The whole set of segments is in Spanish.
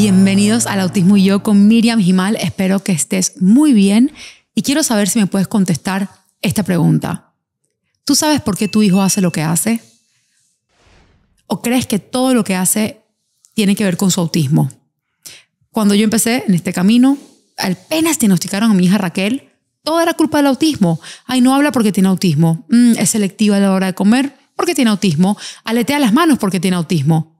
Bienvenidos al Autismo y Yo con Miriam Gimal. Espero que estés muy bien y quiero saber si me puedes contestar esta pregunta. ¿Tú sabes por qué tu hijo hace lo que hace? ¿O crees que todo lo que hace tiene que ver con su autismo? Cuando yo empecé en este camino, apenas diagnosticaron a mi hija Raquel, todo era culpa del autismo. Ay, no habla porque tiene autismo. Es selectiva a la hora de comer porque tiene autismo. Aletea las manos porque tiene autismo.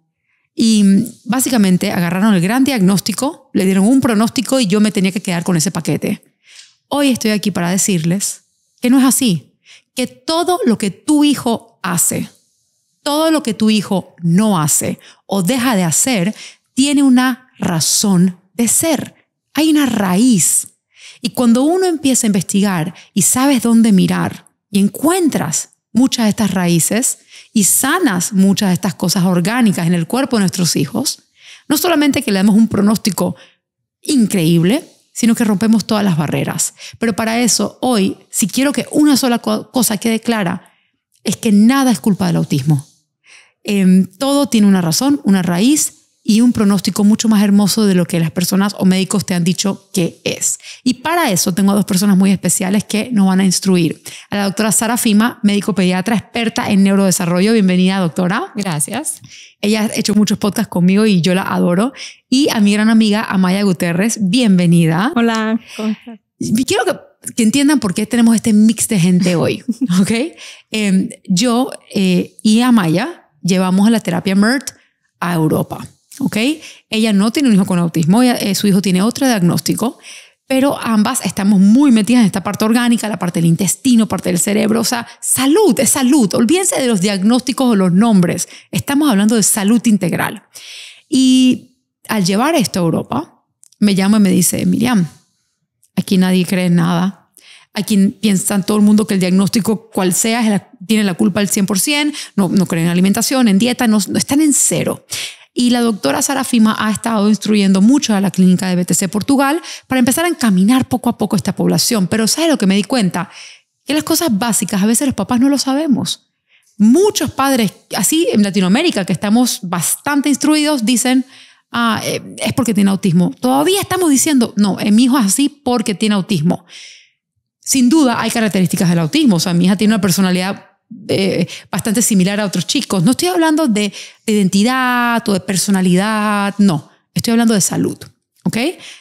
Y básicamente agarraron el gran diagnóstico, le dieron un pronóstico y yo me tenía que quedar con ese paquete. Hoy estoy aquí para decirles que no es así. Que todo lo que tu hijo hace, todo lo que tu hijo no hace o deja de hacer, tiene una razón de ser. Hay una raíz. Y cuando uno empieza a investigar y sabes dónde mirar y encuentras muchas de estas raíces y sanas muchas de estas cosas orgánicas en el cuerpo de nuestros hijos, no solamente que le damos un pronóstico increíble, sino que rompemos todas las barreras. Pero para eso, hoy, si quiero que una sola cosa quede clara, es que nada es culpa del autismo. Todo tiene una razón, una raíz y un pronóstico mucho más hermoso de lo que las personas o médicos te han dicho que es. Y para eso tengo a dos personas muy especiales que nos van a instruir. A la doctora Sara Fima, médico pediatra, experta en neurodesarrollo. Bienvenida, doctora. Gracias. Ella ha hecho muchos podcasts conmigo y yo la adoro. Y a mi gran amiga Amaya Gutiérrez, bienvenida. Hola, ¿cómo estás? Quiero que entiendan por qué tenemos este mix de gente hoy, ¿ok? Yo y Amaya llevamos la terapia MERT a Europa. ¿Okay? Ella no tiene un hijo con autismo, su hijo tiene otro diagnóstico, pero ambas estamos muy metidas en esta parte orgánica, la parte del intestino, parte del cerebro. O sea, salud, es salud. Olvídense de los diagnósticos o los nombres. Estamos hablando de salud integral. Y al llevar esto a Europa, me llama y me dice, Miriam, aquí nadie cree en nada. Aquí piensan todo el mundo que el diagnóstico, cual sea, tiene la culpa al 100%, no creen en alimentación, en dieta, no están en cero. Y la doctora Sara Fima ha estado instruyendo mucho a la clínica de BTC Portugal para empezar a encaminar poco a poco esta población. Pero ¿sabes lo que me di cuenta? Que las cosas básicas a veces los papás no lo sabemos. Muchos padres, así en Latinoamérica, que estamos bastante instruidos, dicen, es porque tiene autismo. Todavía estamos diciendo, no, mi hijo es así porque tiene autismo. Sin duda hay características del autismo. O sea, mi hija tiene una personalidad bastante similar a otros chicos. No estoy hablando de identidad o de personalidad, no. Estoy hablando de salud, ¿ok?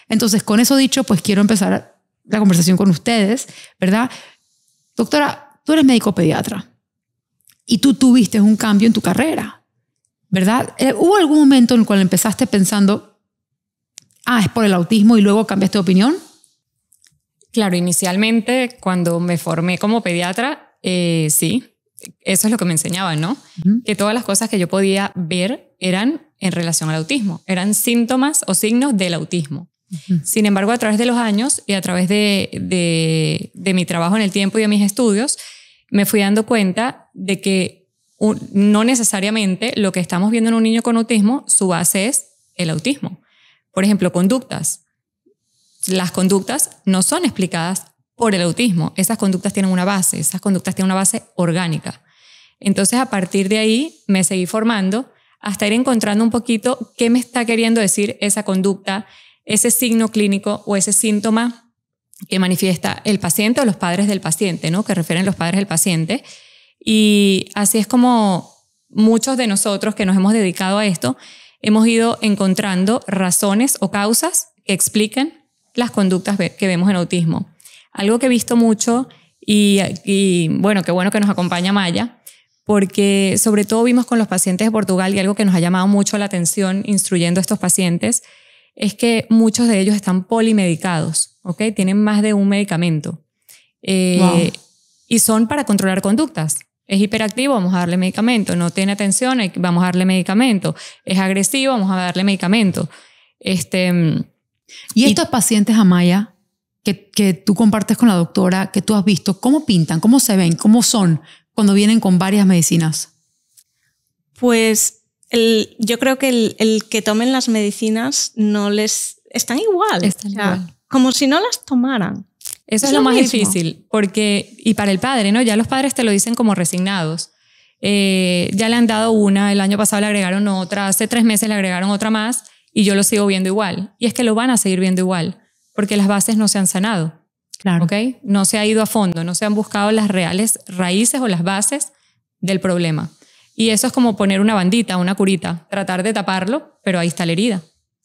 Entonces, con eso dicho, pues quiero empezar la conversación con ustedes, ¿verdad? Doctora, tú eres médico pediatra y tú tuviste un cambio en tu carrera, ¿verdad? ¿Hubo algún momento en el cual empezaste pensando, es por el autismo y luego cambiaste de opinión? Claro, inicialmente cuando me formé como pediatra, sí. Eso es lo que me enseñaban, ¿no? Que todas las cosas que yo podía ver eran en relación al autismo, eran síntomas o signos del autismo. Sin embargo, a través de los años y a través de mi trabajo en el tiempo y de mis estudios, me fui dando cuenta de que no necesariamente lo que estamos viendo en un niño con autismo, su base es el autismo. Por ejemplo, conductas. Las conductas no son explicadas por el autismo. Esas conductas tienen una base, esas conductas tienen una base orgánica. Entonces, a partir de ahí me seguí formando hasta ir encontrando un poquito qué me está queriendo decir esa conducta, ese signo clínico o ese síntoma que manifiesta el paciente o los padres del paciente, ¿no? Que refieren los padres del paciente. Y así es como muchos de nosotros que nos hemos dedicado a esto hemos ido encontrando razones o causas que expliquen las conductas que vemos en autismo. Algo que he visto mucho y bueno, qué bueno que nos acompaña Maya, porque sobre todo vimos con los pacientes de Portugal y algo que nos ha llamado mucho la atención instruyendo a estos pacientes es que muchos de ellos están polimedicados, ¿ok? Tienen más de un medicamento Wow. y son para controlar conductas. Es hiperactivo, vamos a darle medicamento. No tiene atención, vamos a darle medicamento. Es agresivo, vamos a darle medicamento. Y estos pacientes, Amaya, que tú compartes con la doctora, que tú has visto, ¿cómo pintan? ¿Cómo se ven? ¿Cómo son cuando vienen con varias medicinas? Pues yo creo que el que tomen las medicinas no les... Están igual. Están igual. Como si no las tomaran. Eso es lo más mismo. difícil, porque, y para el padre, ¿no? Ya los padres te lo dicen como resignados. Ya le han dado una, el año pasado le agregaron otra, hace 3 meses le agregaron otra más, y yo lo sigo viendo igual. Y es que lo van a seguir viendo igual, porque las bases no se han sanado. Claro. ¿Okay? No se ha ido a fondo, no se han buscado las reales raíces o las bases del problema. Y eso es como poner una bandita, una curita, tratar de taparlo, pero ahí está la herida.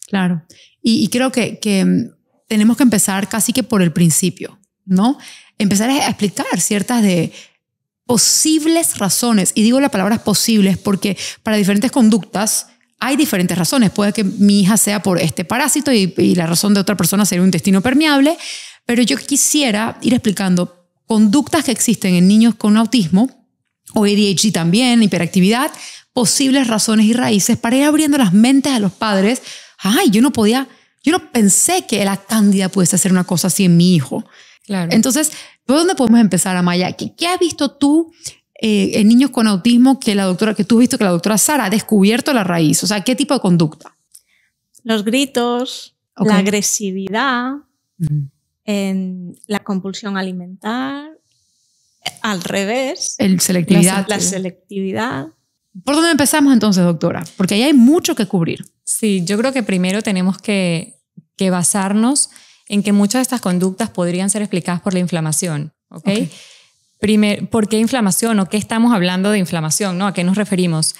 Claro. Y creo que tenemos que empezar casi que por el principio, ¿no? Empezar a explicar ciertas de posibles razones. Y digo la palabra posibles porque para diferentes conductas hay diferentes razones. Puede que mi hija sea por este parásito y la razón de otra persona sería un intestino permeable, pero yo quisiera ir explicando conductas que existen en niños con autismo o ADHD también, hiperactividad, posibles razones y raíces para ir abriendo las mentes a los padres. Ay, yo no pensé que la cándida pudiese hacer una cosa así en mi hijo. Claro. Entonces, ¿por dónde podemos empezar, Amaya? ¿Qué has visto tú en niños con autismo que tú has visto que la doctora Sara ha descubierto la raíz? O sea, ¿qué tipo de conducta? Los gritos, Okay. la agresividad, la compulsión alimentar, al revés, Selectividad. la selectividad. ¿Por dónde empezamos entonces, doctora? Porque ahí hay mucho que cubrir. Sí, yo creo que primero tenemos que basarnos en que muchas de estas conductas podrían ser explicadas por la inflamación. ¿Okay? Primero, ¿por qué inflamación o qué estamos hablando de inflamación? ¿No? ¿A qué nos referimos?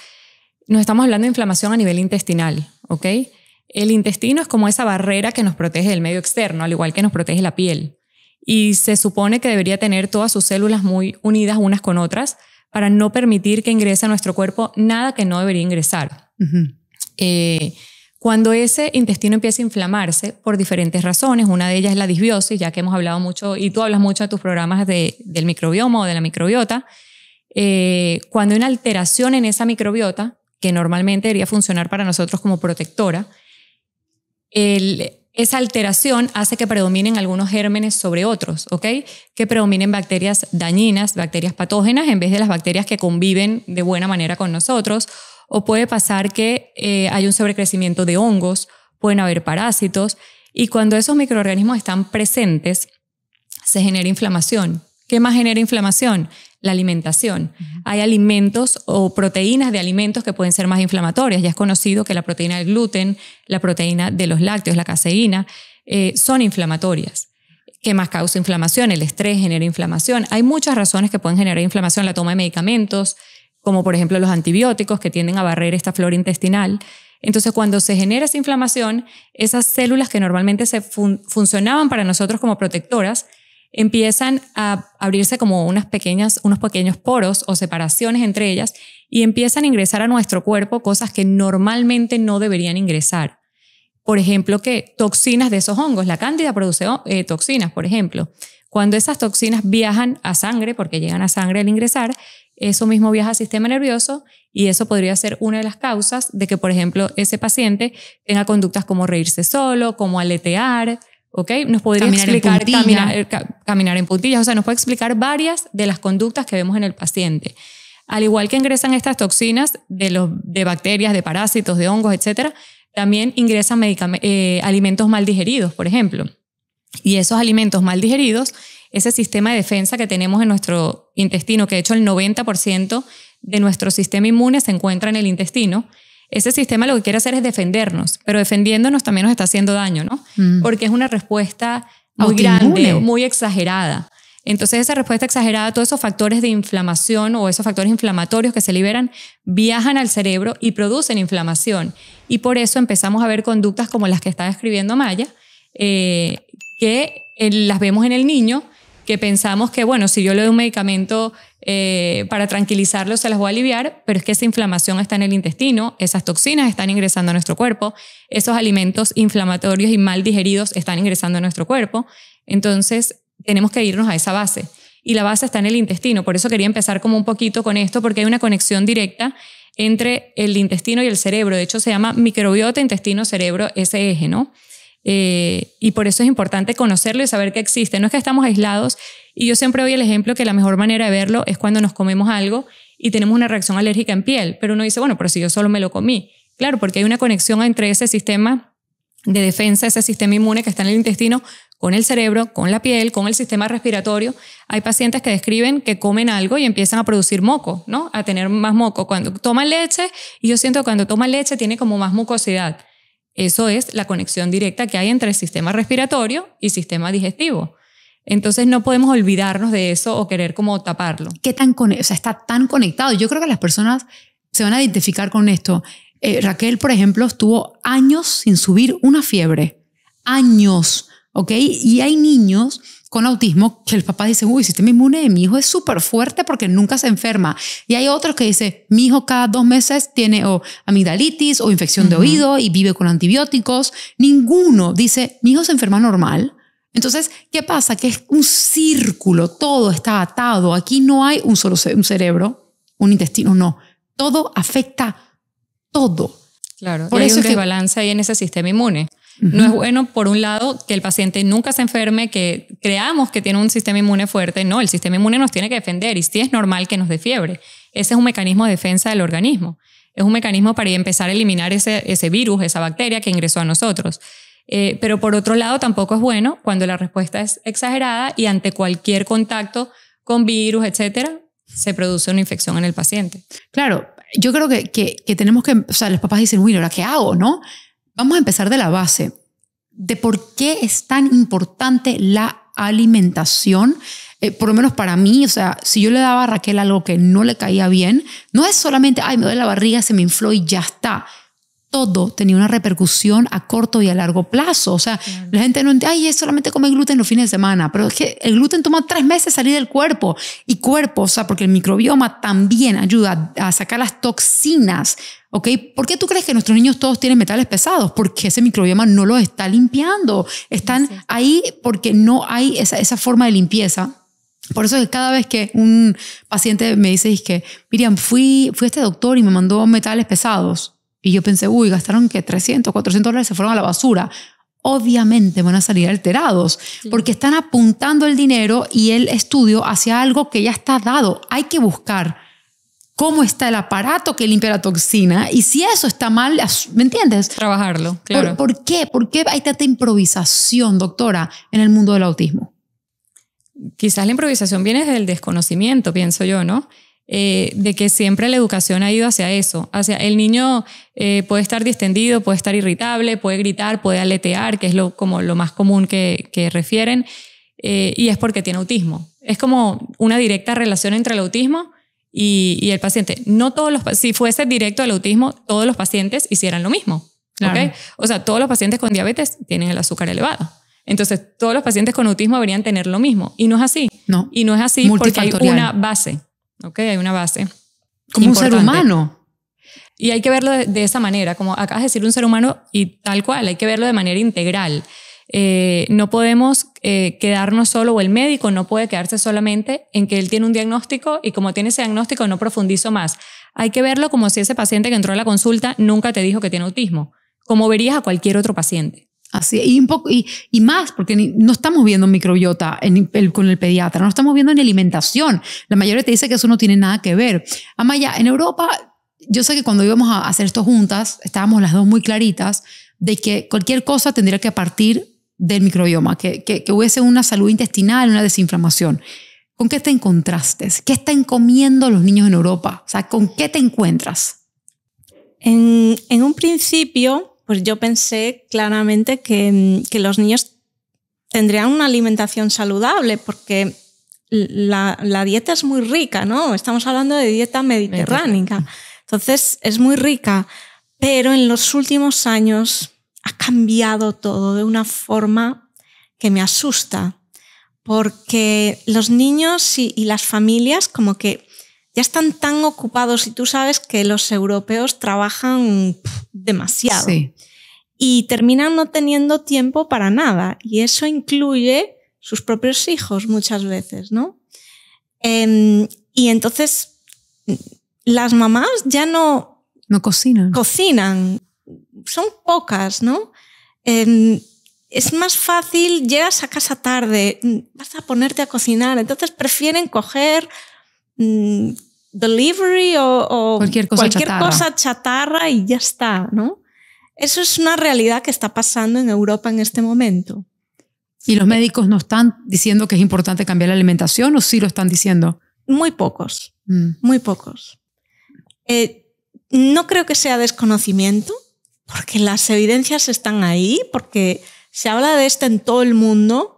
Nos estamos hablando de inflamación a nivel intestinal. ¿Okay? El intestino es como esa barrera que nos protege del medio externo, al igual que nos protege la piel. Y se supone que debería tener todas sus células muy unidas unas con otras para no permitir que ingrese a nuestro cuerpo nada que no debería ingresar. Cuando ese intestino empieza a inflamarse por diferentes razones, una de ellas es la disbiosis, ya que hemos hablado mucho, y tú hablas mucho de tus programas del microbioma o de la microbiota, cuando hay una alteración en esa microbiota, que normalmente debería funcionar para nosotros como protectora, esa alteración hace que predominen algunos gérmenes sobre otros, ¿ok? Que predominen bacterias dañinas, bacterias patógenas, en vez de las bacterias que conviven de buena manera con nosotros. O puede pasar que hay un sobrecrecimiento de hongos, pueden haber parásitos, y cuando esos microorganismos están presentes, se genera inflamación. ¿Qué más genera inflamación? La alimentación. Hay alimentos o proteínas de alimentos que pueden ser más inflamatorias. Ya es conocido que la proteína del gluten, la proteína de los lácteos, la caseína, son inflamatorias. ¿Qué más causa inflamación? El estrés genera inflamación. Hay muchas razones que pueden generar inflamación. La toma de medicamentos, como por ejemplo los antibióticos que tienden a barrer esta flora intestinal. Entonces, cuando se genera esa inflamación, esas células que normalmente funcionaban para nosotros como protectoras, empiezan a abrirse como unos pequeños poros o separaciones entre ellas y empiezan a ingresar a nuestro cuerpo cosas que normalmente no deberían ingresar. Por ejemplo, que toxinas de esos hongos. La cándida produce toxinas, por ejemplo. Cuando esas toxinas viajan a sangre, porque llegan a sangre al ingresar, eso mismo viaja al sistema nervioso y eso podría ser una de las causas de que, por ejemplo, ese paciente tenga conductas como reírse solo, como aletear, ¿ok? Nos podría explicar caminar en puntillas, o sea, nos puede explicar varias de las conductas que vemos en el paciente. Al igual que ingresan estas toxinas de bacterias, de parásitos, de hongos, etcétera, también ingresan alimentos mal digeridos, por ejemplo. Y esos alimentos mal digeridos, ese sistema de defensa que tenemos en nuestro intestino, que de hecho el 90% de nuestro sistema inmune se encuentra en el intestino, ese sistema lo que quiere hacer es defendernos, pero defendiéndonos también nos está haciendo daño, ¿no? Porque es una respuesta muy grande, muy exagerada. Entonces esa respuesta exagerada, todos esos factores de inflamación o esos factores inflamatorios que se liberan viajan al cerebro y producen inflamación. Y por eso empezamos a ver conductas como las que está describiendo Amaya, que las vemos en el niño, que pensamos que, bueno, si yo le doy un medicamento para tranquilizarlo se las voy a aliviar, pero es que esa inflamación está en el intestino, esas toxinas están ingresando a nuestro cuerpo, esos alimentos inflamatorios y mal digeridos están ingresando a nuestro cuerpo. Entonces tenemos que irnos a esa base. Y la base está en el intestino. Por eso quería empezar como un poquito con esto, porque hay una conexión directa entre el intestino y el cerebro. De hecho, se llama microbiota, intestino, cerebro, ese eje, ¿no? Y por eso es importante conocerlo y saber que existe. No es que estamos aislados, y yo siempre doy el ejemplo que la mejor manera de verlo es cuando nos comemos algo y tenemos una reacción alérgica en piel, pero uno dice, bueno, pero si yo solo me lo comí. Claro, porque hay una conexión entre ese sistema de defensa, ese sistema inmune que está en el intestino, con el cerebro, con la piel, con el sistema respiratorio. Hay pacientes que describen que comen algo y empiezan a producir moco, ¿no? A tener más moco. Cuando toman leche, y yo siento que cuando toman leche tiene como más mucosidad. Eso es la conexión directa que hay entre el sistema respiratorio y sistema digestivo. Entonces no podemos olvidarnos de eso o querer como taparlo. ¿Qué tan está tan conectado? Yo creo que las personas se van a identificar con esto. Raquel, por ejemplo, estuvo años sin subir una fiebre. Años, ¿ok? Y hay niños con autismo que el papá dice, uy, el sistema inmune de mi hijo es súper fuerte porque nunca se enferma. Y hay otros que dice, mi hijo cada 2 meses tiene o amigdalitis o infección de oído y vive con antibióticos. Ninguno dice, mi hijo se enferma normal. Entonces, ¿qué pasa? Que es un círculo, todo está atado. Aquí no hay un solo un cerebro, un intestino, no. Todo afecta todo. Claro, por eso hay un desbalance ahí en ese sistema inmune. No es bueno, por un lado, que el paciente nunca se enferme, que creamos que tiene un sistema inmune fuerte. No, el sistema inmune nos tiene que defender y sí es normal que nos dé fiebre. Ese es un mecanismo de defensa del organismo. Es un mecanismo para empezar a eliminar ese virus, esa bacteria que ingresó a nosotros. Pero por otro lado, tampoco es bueno cuando la respuesta es exagerada y ante cualquier contacto con virus, etcétera, se produce una infección en el paciente. Claro, yo creo que tenemos que, o sea, los papás dicen, uy, ¿ahora qué hago, no? Vamos a empezar de la base, de por qué es tan importante la alimentación. Por lo menos para mí, o sea, si yo le daba a Raquel algo que no le caía bien, no es solamente, ay, me duele la barriga, se me infló y ya está. Todo tenía una repercusión a corto y a largo plazo. O sea, la gente no entiende, ay, es solamente comer gluten los fines de semana, pero es que el gluten toma 3 meses salir del cuerpo. Y cuerpo, o sea, porque el microbioma también ayuda a sacar las toxinas. ¿Ok? ¿Por qué tú crees que nuestros niños todos tienen metales pesados? Porque ese microbioma no los está limpiando. Están ahí porque no hay esa forma de limpieza. Por eso es que cada vez que un paciente me dice, es que, Miriam, fui a este doctor y me mandó metales pesados. Y yo pensé, uy, gastaron que $300, $400 se fueron a la basura. Obviamente van a salir alterados porque están apuntando el dinero y el estudio hacia algo que ya está dado. Hay que buscar cómo está el aparato que limpia la toxina y si eso está mal, ¿me entiendes? Trabajarlo, claro. ¿Por qué? ¿Por qué hay tanta improvisación, doctora, en el mundo del autismo? Quizás la improvisación viene desde el desconocimiento, pienso yo, ¿no? De que siempre la educación ha ido hacia eso, hacia el niño puede estar distendido, puede estar irritable, puede gritar, puede aletear, que es como lo más común que refieren, y es porque tiene autismo. Es como una directa relación entre el autismo y el paciente. No todos si fuese directo al autismo, todos los pacientes hicieran lo mismo. Claro. ¿Okay? O sea, todos los pacientes con diabetes tienen el azúcar elevado. Entonces, todos los pacientes con autismo deberían tener lo mismo. Y no es así. No. Y no es así porque hay una base. Okay, hay una base. Como importante. Un ser humano. Y hay que verlo de esa manera, como acabas de decir, un ser humano y tal cual, hay que verlo de manera integral. No podemos quedarnos solo, o el médico no puede quedarse solamente en que él tiene un diagnóstico y como tiene ese diagnóstico no profundizo más. Hay que verlo como si ese paciente que entró a la consulta nunca te dijo que tiene autismo, como verías a cualquier otro paciente. Así, y más, porque no estamos viendo microbiota con el pediatra, no estamos viendo en alimentación. La mayoría te dice que eso no tiene nada que ver. Amaya, en Europa, yo sé que cuando íbamos a hacer esto juntas, estábamos las dos muy claritas de que cualquier cosa tendría que partir del microbioma, que hubiese una salud intestinal, una desinflamación. ¿Con qué te encontraste? ¿Qué están comiendo los niños en Europa? O sea, ¿con qué te encuentras? En un principio, pues yo pensé claramente que los niños tendrían una alimentación saludable porque la dieta es muy rica, ¿no? Estamos hablando de dieta mediterránea. Entonces es muy rica, pero en los últimos años ha cambiado todo de una forma que me asusta porque los niños y las familias como que ya están tan ocupados y tú sabes que los europeos trabajan demasiado. Sí. Y terminan no teniendo tiempo para nada. Y eso incluye sus propios hijos muchas veces, ¿no? Y entonces las mamás ya no cocinan. Cocinan. Son pocas, ¿no? Es más fácil, llegas a casa tarde, vas a ponerte a cocinar. Entonces prefieren coger delivery o cualquier cosa chatarra y ya está, ¿no? Eso es una realidad que está pasando en Europa en este momento. ¿Y los médicos no están diciendo que es importante cambiar la alimentación o sí lo están diciendo? Muy pocos, muy pocos. No creo que sea desconocimiento, porque las evidencias están ahí, porque se habla de esto en todo el mundo.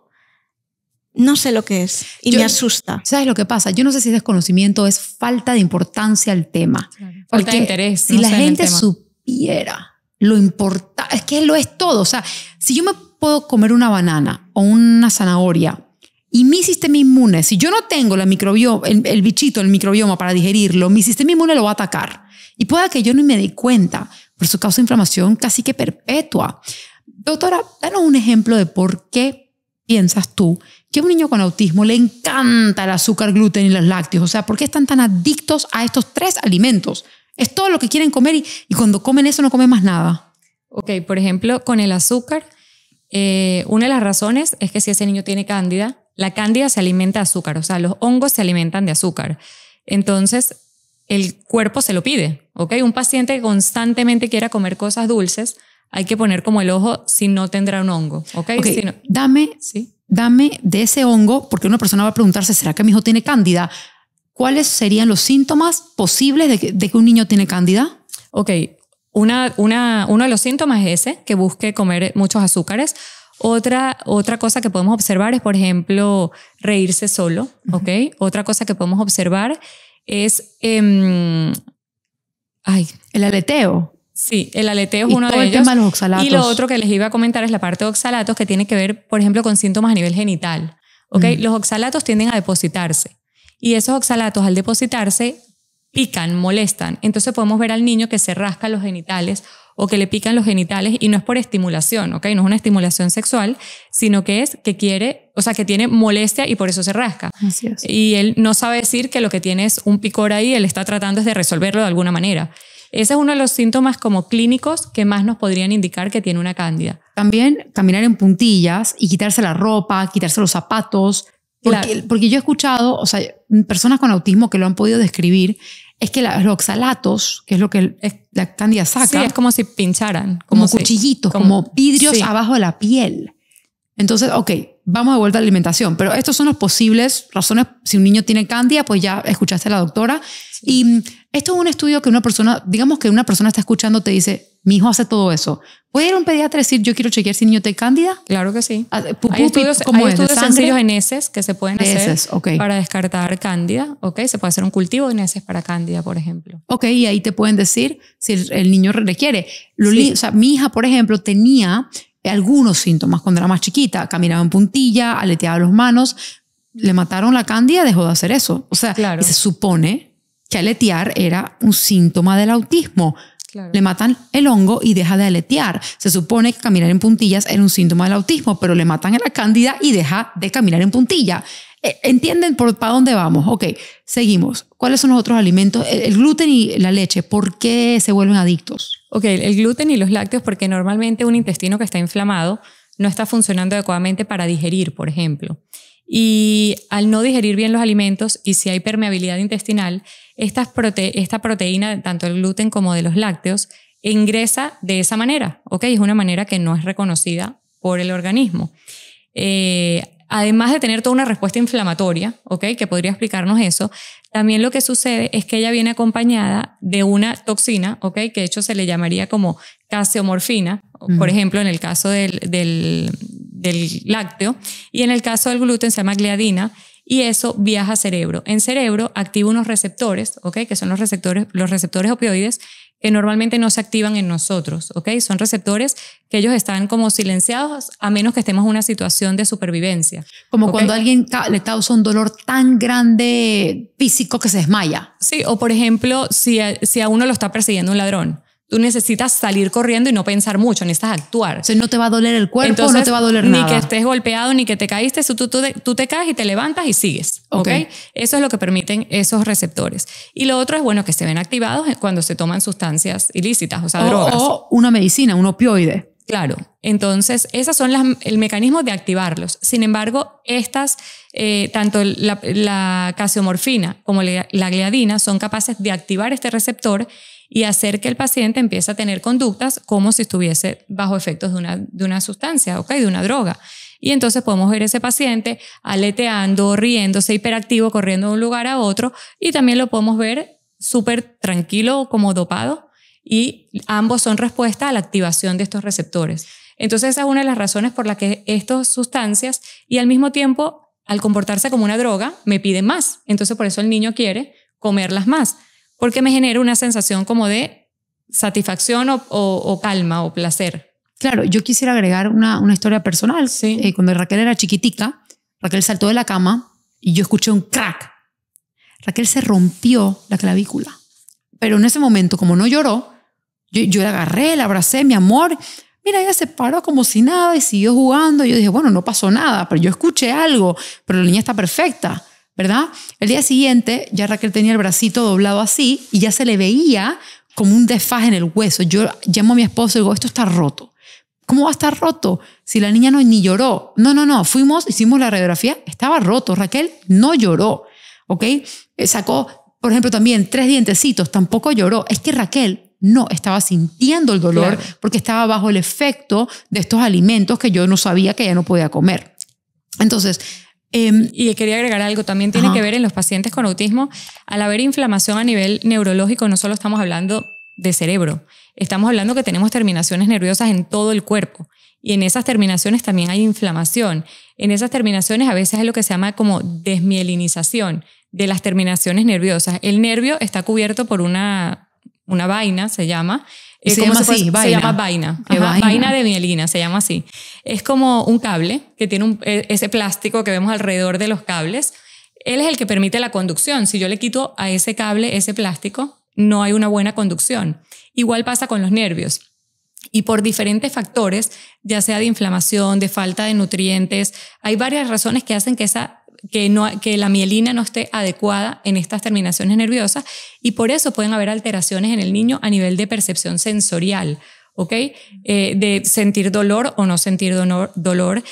No sé lo que es y me asusta. ¿Sabes lo que pasa? Yo no sé si es desconocimiento o es falta de importancia al tema. Claro. Falta de interés. Si la gente supiera lo importante, es que lo es todo. O sea, si yo me puedo comer una banana o una zanahoria y mi sistema inmune, si yo no tengo el bichito, el microbioma para digerirlo, mi sistema inmune lo va a atacar. Y pueda que yo no me dé cuenta, pero eso causa inflamación casi que perpetua. Doctora, danos un ejemplo de por qué piensas tú que a un niño con autismo le encanta el azúcar, gluten y los lácteos. O sea, ¿por qué están tan adictos a estos 3 alimentos? Es todo lo que quieren comer y cuando comen eso no comen más nada. Ok, por ejemplo, con el azúcar, una de las razones es que si ese niño tiene cándida, la cándida se alimenta de azúcar, o sea, los hongos se alimentan de azúcar. Entonces, el cuerpo se lo pide, ¿ok? Un paciente que constantemente quiera comer cosas dulces, hay que poner como el ojo si no tendrá un hongo, ¿ok? Okay, si no, dame de ese hongo, porque una persona va a preguntarse, ¿será que mi hijo tiene cándida? ¿Cuáles serían los síntomas posibles de que un niño tiene cándida? Ok, uno de los síntomas es ese, que busque comer muchos azúcares. Otra cosa que podemos observar es, por ejemplo, reírse solo, ¿ok? Otra cosa que podemos observar es... el aleteo. Sí, el aleteo es uno de ellos. El tema de los oxalatos. Y lo otro que les iba a comentar es la parte de oxalatos, que tiene que ver, por ejemplo, con síntomas a nivel genital, ¿ok? Los oxalatos tienden a depositarse y esos oxalatos al depositarse pican, molestan. Entonces podemos ver al niño que se rasca los genitales o que le pican los genitales y no es por estimulación, ¿ok? No es una estimulación sexual, sino que es que quiere, o sea, que tiene molestia y por eso se rasca. Así es. Y él no sabe decir que lo que tiene es un picor ahí, él está tratando es de resolverlo de alguna manera. Ese es uno de los síntomas como clínicos que más nos podrían indicar que tiene una cándida. También caminar en puntillas y quitarse la ropa, quitarse los zapatos. Porque yo he escuchado, o sea, personas con autismo que lo han podido describir, es que los oxalatos, que es lo que la cándida saca. Sí, es como si pincharan. Como cuchillitos, como vidrios abajo de la piel. Entonces, ok, vamos de vuelta a la alimentación, pero estos son las posibles razones. Si un niño tiene cándida, pues ya escuchaste a la doctora. Sí. Y esto es un estudio que una persona, digamos que una persona está escuchando, te dice, mi hijo hace todo eso. ¿Puede ir a un pediatra y decir, yo quiero chequear si el niño tiene cándida? Claro que sí. Hay estudios sencillos en heces que se pueden hacer okay, para descartar cándida. Okay, se puede hacer un cultivo de heces para cándida, por ejemplo. Ok, y ahí te pueden decir si el niño requiere. Sí. O sea, mi hija, por ejemplo, tenía algunos síntomas cuando era más chiquita. Caminaba en puntilla, aleteaba las manos. Le mataron la cándida, dejó de hacer eso. O sea, claro. Y se supone que aletear era un síntoma del autismo. Claro. Le matan el hongo y deja de aletear. Se supone que caminar en puntillas era un síntoma del autismo, pero le matan a la cándida y deja de caminar en puntilla. ¿Entienden para dónde vamos? Ok, seguimos. ¿Cuáles son los otros alimentos? El gluten y la leche, ¿por qué se vuelven adictos? Ok, el gluten y los lácteos, porque normalmente un intestino que está inflamado no está funcionando adecuadamente para digerir, por ejemplo. Y al no digerir bien los alimentos y si hay permeabilidad intestinal, esta proteína, tanto el gluten como de los lácteos, ingresa de esa manera, ¿ok? Es una manera que no es reconocida por el organismo. Además de tener toda una respuesta inflamatoria, ¿ok? Que podría explicarnos eso, también lo que sucede es que ella viene acompañada de una toxina, ¿ok? Que de hecho se le llamaría como caseomorfina, por ejemplo, en el caso del lácteo, y en el caso del gluten se llama gliadina, y eso viaja a cerebro. En cerebro activa unos receptores, ¿ok? Que son los receptores opioides, que normalmente no se activan en nosotros, ¿ok? Son receptores que ellos están como silenciados a menos que estemos en una situación de supervivencia. Como ¿okay? Cuando a alguien le causa un dolor tan grande físico que se desmaya. Sí, o por ejemplo, si a uno lo está persiguiendo un ladrón, tú necesitas salir corriendo y no pensar mucho, necesitas actuar. O sea, no te va a doler el cuerpo, entonces, no te va a doler ni nada. Ni que estés golpeado, ni que te caíste, tú te caes y te levantas y sigues. ¿Okay? Eso es lo que permiten esos receptores. Y lo otro es, bueno, que se ven activados cuando se toman sustancias ilícitas, o sea, drogas. O una medicina, un opioide. Claro. Entonces, esos son el mecanismo de activarlos. Sin embargo, estas, tanto la caseomorfina como la gliadina son capaces de activar este receptor y hacer que el paciente empiece a tener conductas como si estuviese bajo efectos de una sustancia, ¿okay? De una droga. Y entonces podemos ver ese paciente aleteando, riéndose, hiperactivo, corriendo de un lugar a otro, y también lo podemos ver súper tranquilo, como dopado, y ambos son respuesta a la activación de estos receptores. Entonces esa es una de las razones por la que estas sustancias y al mismo tiempo al comportarse como una droga me piden más. Entonces por eso el niño quiere comerlas más, porque me genera una sensación como de satisfacción o calma o placer. Claro, yo quisiera agregar una historia personal. Sí. Cuando Raquel era chiquitica, Raquel saltó de la cama y yo escuché un crack. Raquel se rompió la clavícula. Pero en ese momento, como no lloró, yo la agarré, la abracé, mi amor. Mira, ella se paró como si nada y siguió jugando. Yo dije, bueno, no pasó nada, pero yo escuché algo, pero la niña está perfecta, ¿verdad? El día siguiente ya Raquel tenía el bracito doblado así y ya se le veía como un desfaje en el hueso. Yo llamo a mi esposo y digo, esto está roto. ¿Cómo va a estar roto? Si la niña no ni lloró. No. Fuimos, hicimos la radiografía, estaba roto. Raquel no lloró, ¿ok? Sacó, por ejemplo, también 3 dientecitos, tampoco lloró. Es que Raquel no estaba sintiendo el dolor, claro, porque estaba bajo el efecto de estos alimentos que yo no sabía que ella no podía comer. Entonces... y quería agregar algo, también tiene que ver en los pacientes con autismo, al haber inflamación a nivel neurológico, no solo estamos hablando de cerebro, estamos hablando que tenemos terminaciones nerviosas en todo el cuerpo y en esas terminaciones también hay inflamación. En esas terminaciones a veces es lo que se llama como desmielinización de las terminaciones nerviosas. El nervio está cubierto por una vaina, se llama. Se llama así, vaina. Se llama vaina. Vaina de mielina, se llama así. Es como un cable que tiene ese plástico que vemos alrededor de los cables. Él es el que permite la conducción. Si yo le quito a ese cable, ese plástico, no hay una buena conducción. Igual pasa con los nervios. Y por diferentes factores, ya sea de inflamación, de falta de nutrientes, hay varias razones que hacen que la mielina no esté adecuada en estas terminaciones nerviosas y por eso pueden haber alteraciones en el niño a nivel de percepción sensorial, ¿ok? De sentir dolor o no sentir dolor.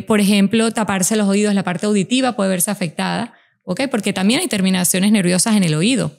Por ejemplo, taparse los oídos, la parte auditiva puede verse afectada, ¿ok? Porque también hay terminaciones nerviosas en el oído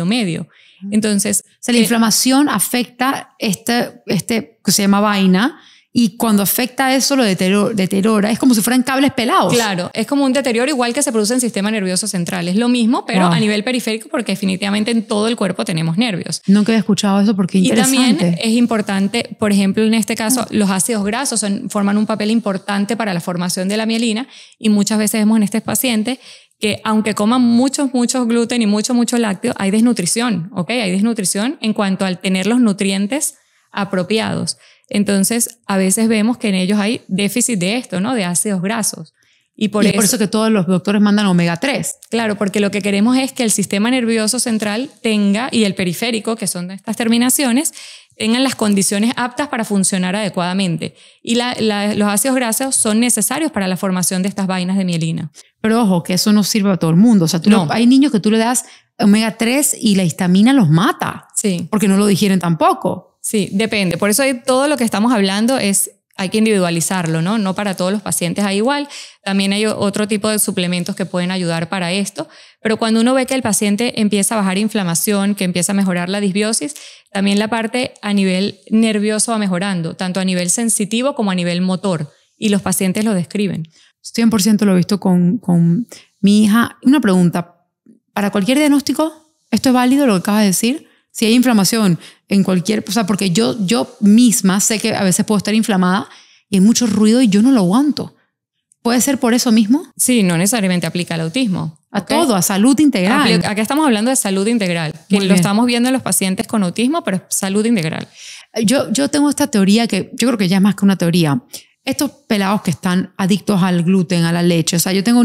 medio. Entonces, o sea, la inflamación afecta este que se llama vaina. Y cuando afecta eso, lo deteriora. Es como si fueran cables pelados. Claro, es como un deterioro igual que se produce en el sistema nervioso central. Es lo mismo, pero a nivel periférico, porque definitivamente en todo el cuerpo tenemos nervios. Nunca había escuchado eso porque es interesante. Y también es importante, por ejemplo, en este caso, los ácidos grasos forman un papel importante para la formación de la mielina y muchas veces vemos en estos pacientes que aunque coman muchos gluten y mucho lácteo, hay desnutrición, ¿ok? Hay desnutrición en cuanto al tener los nutrientes apropiados. Entonces, a veces vemos que en ellos hay déficit de esto, ¿no? De ácidos grasos. Y por eso que todos los doctores mandan omega 3. Claro, porque lo que queremos es que el sistema nervioso central tenga, y el periférico, que son estas terminaciones, tengan las condiciones aptas para funcionar adecuadamente. Y los ácidos grasos son necesarios para la formación de estas vainas de mielina. Pero ojo, que eso no sirve a todo el mundo. O sea, hay niños que tú le das omega 3 y la histamina los mata. Sí. Porque no lo digieren tampoco. Sí, depende. Por eso todo lo que estamos hablando hay que individualizarlo, ¿no? No para todos los pacientes hay igual. También hay otro tipo de suplementos que pueden ayudar para esto. Pero cuando uno ve que el paciente empieza a bajar inflamación, que empieza a mejorar la disbiosis, también la parte a nivel nervioso va mejorando, tanto a nivel sensitivo como a nivel motor. Y los pacientes lo describen. 100% lo he visto con mi hija. Una pregunta. ¿Para cualquier diagnóstico esto es válido lo que acabas de decir? Si hay inflamación en cualquier... O sea, porque yo misma sé que a veces puedo estar inflamada y hay mucho ruido y yo no lo aguanto. ¿Puede ser por eso mismo? Sí, no necesariamente aplica al autismo. A todo, a salud integral. Acá estamos hablando de salud integral, que lo estamos viendo en los pacientes con autismo, pero es salud integral. Yo tengo esta teoría que yo creo que ya es más que una teoría. Estos pelados que están adictos al gluten, a la leche. O sea, yo tengo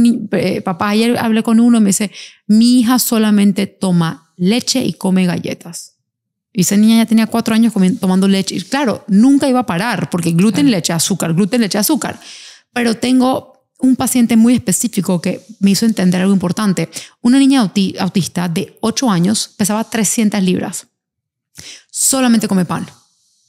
papá, ayer hablé con uno y me dice, mi hija solamente toma leche y come galletas. Y esa niña ya tenía 4 años tomando leche. Y claro, nunca iba a parar porque gluten, leche, azúcar, gluten, leche, azúcar. Pero tengo un paciente muy específico que me hizo entender algo importante. Una niña autista de 8 años pesaba 300 libras. Solamente come pan.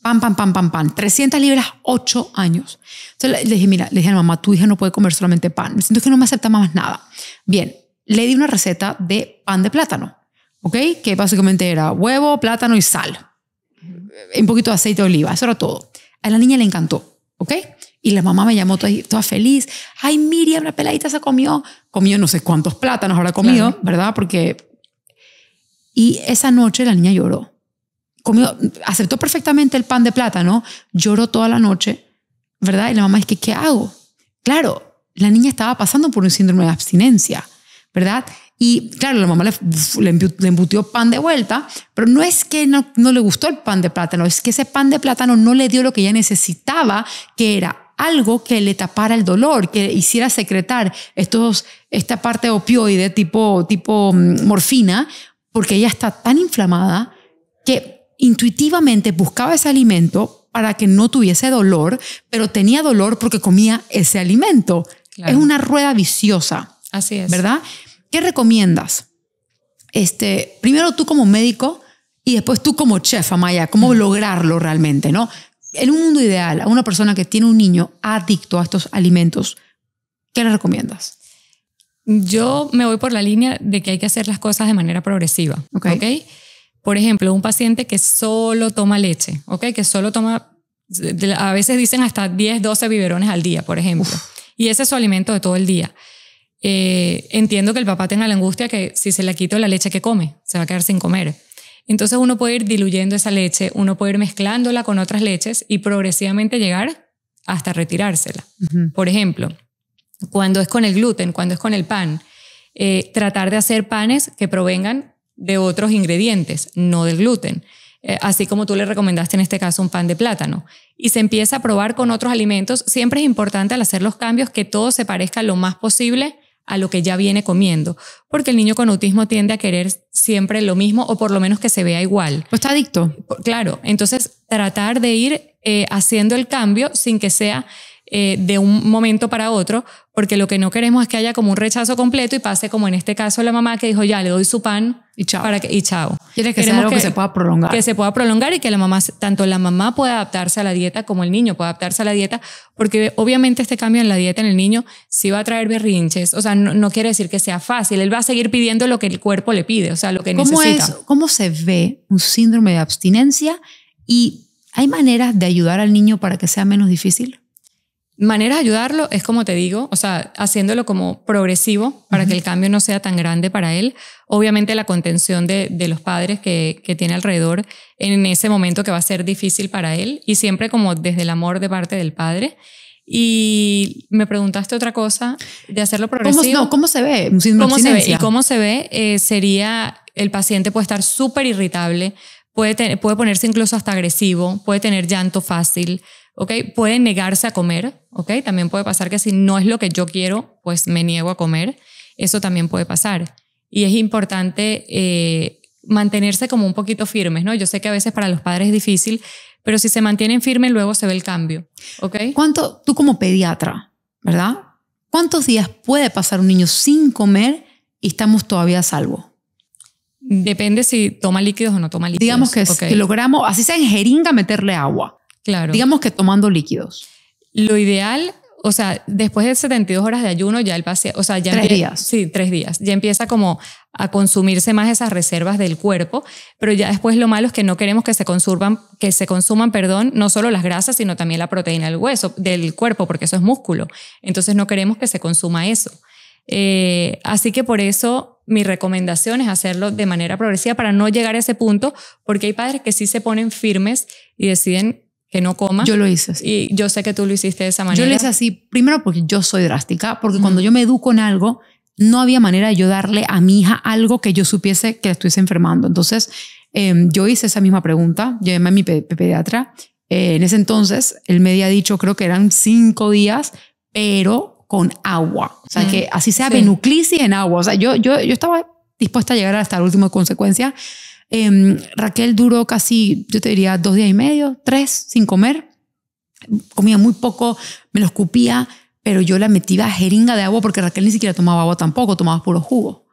Pan. 300 libras, 8 años. Entonces le dije, mira, le dije a la mamá, tu hija no puede comer solamente pan. Me siento que no me acepta más nada. Bien, le di una receta de pan de plátano, ¿ok? Que básicamente era huevo, plátano y sal. Un poquito de aceite de oliva, eso era todo. A la niña le encantó, ¿ok? Y la mamá me llamó toda feliz. Ay, Miriam, la peladita se comió no sé cuántos plátanos habrá comido, claro, ¿verdad? Y esa noche la niña lloró. aceptó perfectamente el pan de plátano, lloró toda la noche, ¿verdad? Y la mamá es que, ¿qué hago? Claro, la niña estaba pasando por un síndrome de abstinencia, ¿verdad? Y claro, la mamá le embutió pan de vuelta, pero no es que no le gustó el pan de plátano, es que ese pan de plátano no le dio lo que ella necesitaba, que era algo que le tapara el dolor, que hiciera secretar esta parte opioide tipo morfina, porque ella está tan inflamada que intuitivamente buscaba ese alimento para que no tuviese dolor, pero tenía dolor porque comía ese alimento. Claro. Es una rueda viciosa. Así es. ¿Verdad? ¿Qué recomiendas? Primero tú como médico y después tú como chef, Amaya, cómo lograrlo realmente, ¿no? En un mundo ideal, a una persona que tiene un niño adicto a estos alimentos, ¿qué le recomiendas? Yo me voy por la línea de que hay que hacer las cosas de manera progresiva. ¿Okay? Por ejemplo, un paciente que solo toma leche, ¿okay? Que solo toma, a veces dicen hasta 10, 12 biberones al día, por ejemplo. Uf. Y ese es su alimento de todo el día. Entiendo que el papá tenga la angustia que si se le quita la leche que come, se va a quedar sin comer. Entonces uno puede ir diluyendo esa leche, uno puede ir mezclándola con otras leches y progresivamente llegar hasta retirársela. Por ejemplo, cuando es con el gluten, cuando es con el pan, tratar de hacer panes que provengan de otros ingredientes, no del gluten. Así como tú le recomendaste en este caso un pan de plátano. Y se empieza a probar con otros alimentos. Siempre es importante al hacer los cambios que todo se parezca lo más posible a lo que ya viene comiendo, porque el niño con autismo tiende a querer siempre lo mismo o por lo menos que se vea igual. Pues está adicto. Claro, entonces tratar de ir haciendo el cambio sin que sea de un momento para otro, porque lo que no queremos es que haya como un rechazo completo y pase como en este caso la mamá que dijo ya le doy su pan y chao. Y chao. Quiere que sea algo que se pueda prolongar. Que se pueda prolongar y que la mamá, tanto la mamá pueda adaptarse a la dieta como el niño pueda adaptarse a la dieta, porque obviamente este cambio en la dieta en el niño sí va a traer berrinches, o sea, no quiere decir que sea fácil, él va a seguir pidiendo lo que el cuerpo le pide, o sea, lo que necesita. ¿Cómo se ve un síndrome de abstinencia y hay maneras de ayudar al niño para que sea menos difícil? Maneras de ayudarlo es como te digo, o sea, haciéndolo como progresivo para que el cambio no sea tan grande para él. Obviamente la contención de los padres que tiene alrededor en ese momento que va a ser difícil para él y siempre como desde el amor de parte del padre. Y me preguntaste otra cosa de hacerlo progresivo. ¿Cómo se ve un síndrome de abstinencia? Y cómo se ve sería el paciente puede estar súper irritable, puede ponerse incluso hasta agresivo, puede tener llanto fácil, ¿okay? Puede negarse a comer, ¿okay? También puede pasar que si no es lo que yo quiero, pues me niego a comer. Eso también puede pasar. Y es importante mantenerse como un poquito firmes, ¿no? Yo sé que a veces para los padres es difícil, pero si se mantienen firmes luego se ve el cambio, ¿okay? Tú como pediatra, ¿verdad? ¿Cuántos días puede pasar un niño sin comer y estamos todavía a salvo? Depende si toma líquidos o no toma líquidos. Digamos que logramos, así sea en jeringa, meterle agua. Claro. Digamos que tomando líquidos. Lo ideal, o sea, después de 72 horas de ayuno ya el paciente, o sea, ya 3 días. Sí, 3 días. Ya empieza como a consumirse más esas reservas del cuerpo, pero ya después lo malo es que no queremos que se consuman, no solo las grasas, sino también la proteína del hueso, del cuerpo, porque eso es músculo. Entonces no queremos que se consuma eso. Así que por eso mi recomendación es hacerlo de manera progresiva para no llegar a ese punto, porque hay padres que sí se ponen firmes y deciden que no coma. Yo lo hice así. Y yo sé que tú lo hiciste de esa manera. Yo lo hice así, primero porque yo soy drástica, porque cuando yo me educo en algo, no había manera de yo darle a mi hija algo que yo supiese que la estuviese enfermando. Entonces, yo hice esa misma pregunta, yo llamé a mi pediatra. En ese entonces, él me había dicho, creo que eran 5 días, pero con agua. O sea, que así sea benuclisis en agua. O sea, yo estaba dispuesta a llegar hasta la última consecuencia. Raquel duró casi, yo te diría, 2 días y medio, 3 sin comer. Comía muy poco, me lo escupía, pero yo la metía a jeringa de agua porque Raquel ni siquiera tomaba agua tampoco, tomaba puro jugo.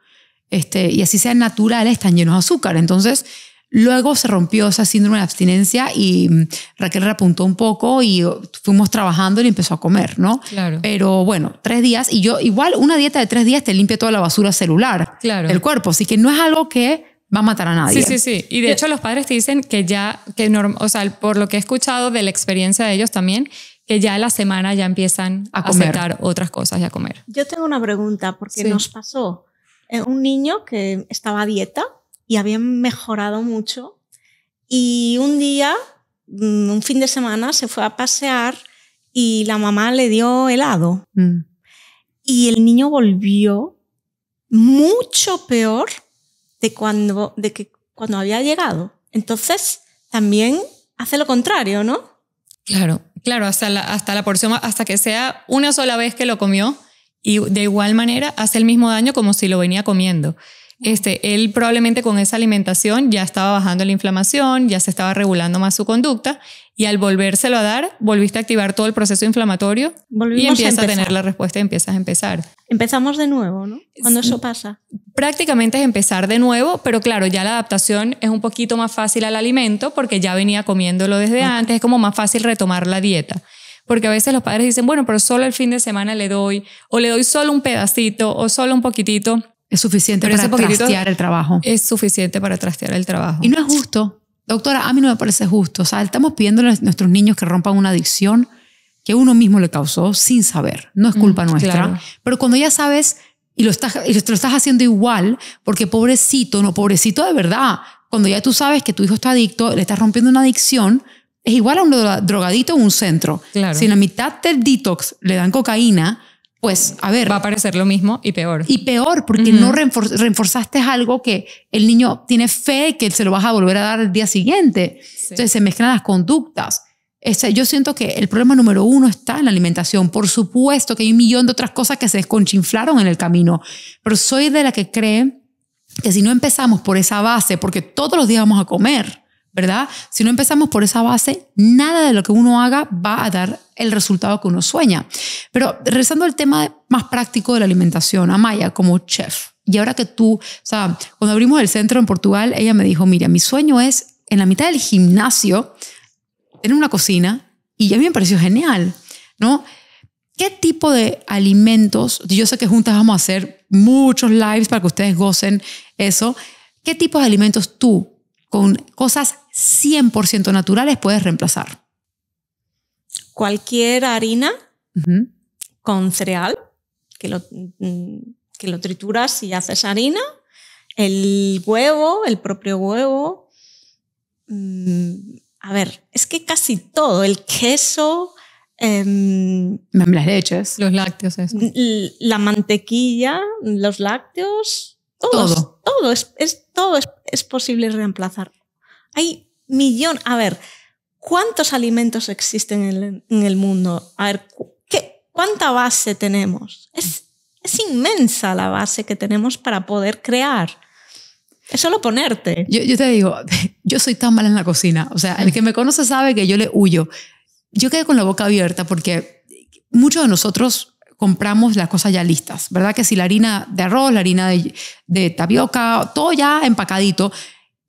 Y así sean naturales, están llenos de azúcar. Entonces, luego se rompió ese síndrome de abstinencia y Raquel repuntó un poco y fuimos trabajando y empezó a comer, ¿no? Claro. Pero bueno, 3 días y yo igual una dieta de 3 días te limpia toda la basura celular del cuerpo. Así que no es algo que va a matar a nadie. Sí. Y de hecho los padres te dicen que o sea, por lo que he escuchado de la experiencia de ellos también, que ya a la semana ya empiezan a aceptar otras cosas y a comer. Yo tengo una pregunta porque nos pasó un niño que estaba a dieta y había mejorado mucho y un día, un fin de semana, se fue a pasear y la mamá le dio helado. Y el niño volvió mucho peor de que cuando había llegado. Entonces, también hace lo contrario, ¿no? Claro, hasta la porción, hasta que sea una sola vez que lo comió, y de igual manera hace el mismo daño como si lo venía comiendo. Él probablemente con esa alimentación ya estaba bajando la inflamación, ya se estaba regulando más su conducta, y al volvérselo a dar, volviste a activar todo el proceso inflamatorio y empieza a tener la respuesta y empiezas a empezar. Empezamos de nuevo, ¿no? Cuando eso pasa. Prácticamente es empezar de nuevo, pero claro, ya la adaptación es un poquito más fácil al alimento porque ya venía comiéndolo desde antes, es como más fácil retomar la dieta. Porque a veces los padres dicen, bueno, pero solo el fin de semana le doy, o le doy solo un pedacito, o solo un poquitito. Es suficiente para trastear el trabajo. Es suficiente para trastear el trabajo. Y no es justo. Doctora, a mí no me parece justo. O sea, estamos pidiéndole a nuestros niños que rompan una adicción que uno mismo le causó sin saber. No es culpa nuestra. Claro. Pero cuando ya sabes y lo estás haciendo igual, porque pobrecito de verdad. Cuando ya tú sabes que tu hijo está adicto, le estás rompiendo una adicción, es igual a un drogadito en un centro. Claro. Si en la mitad del detox le dan cocaína, pues, a ver. Va a parecer lo mismo y peor. Y peor, porque no reforzaste algo que el niño tiene fe que se lo vas a volver a dar el día siguiente. Sí. Entonces se mezclan las conductas. Yo siento que el problema número 1 está en la alimentación. Por supuesto que hay un millón de otras cosas que se desconchinflaron en el camino. Pero soy de la que cree que si no empezamos por esa base, porque todos los días vamos a comer, ¿verdad? Si no empezamos por esa base, nada de lo que uno haga va a dar el resultado que uno sueña. Pero regresando al tema más práctico de la alimentación, Amaya, como chef, y ahora que tú, o sea, cuando abrimos el centro en Portugal, ella me dijo, mira, mi sueño es en la mitad del gimnasio tener una cocina, y a mí me pareció genial, ¿no? ¿Qué tipo de alimentos? Yo sé que juntas vamos a hacer muchos lives para que ustedes gocen eso. ¿Qué tipos de alimentos tú, con cosas 100% naturales, puedes reemplazar? Cualquier harina con cereal, que lo trituras y haces harina. El huevo, el propio huevo. A ver, es que casi todo. El queso. Las leches. Los lácteos, eso. La mantequilla, los lácteos. Todo. Todo es posible reemplazar. Hay millón. A ver, ¿cuántos alimentos existen en el mundo? A ver, ¿cuánta base tenemos? Es inmensa la base que tenemos para poder crear. Es solo ponerte. Yo te digo, yo soy tan mala en la cocina. O sea, el que me conoce sabe que yo le huyo. Yo quedé con la boca abierta porque muchos de nosotros compramos las cosas ya listas, ¿verdad? Que si la harina de arroz, la harina de tapioca, todo ya empacadito,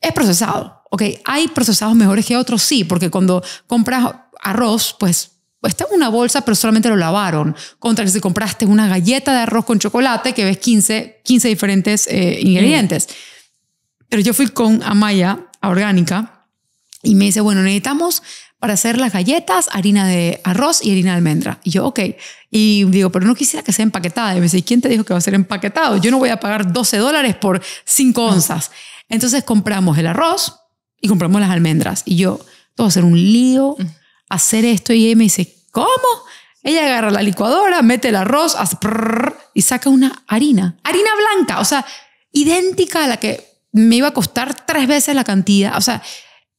es procesado. ¿Ok? Hay procesados mejores que otros, sí, porque cuando compras arroz, pues está en una bolsa, pero solamente lo lavaron. Contra que si compraste una galleta de arroz con chocolate, que ves 15 diferentes ingredientes. Pero yo fui con Amaya a Orgánica y me dice, bueno, necesitamos para hacer las galletas harina de arroz y harina de almendra. Y yo, ok. Y digo, pero no quisiera que sea empaquetada. Y me dice, ¿y quién te dijo que va a ser empaquetado? Yo no voy a pagar $12 por 5 onzas. Entonces compramos el arroz y compramos las almendras. Y yo, todo va a ser un lío hacer esto. Y ella me dice, ¿cómo? Ella agarra la licuadora, mete el arroz y saca una harina blanca, o sea, idéntica a la que me iba a costar 3 veces la cantidad. O sea,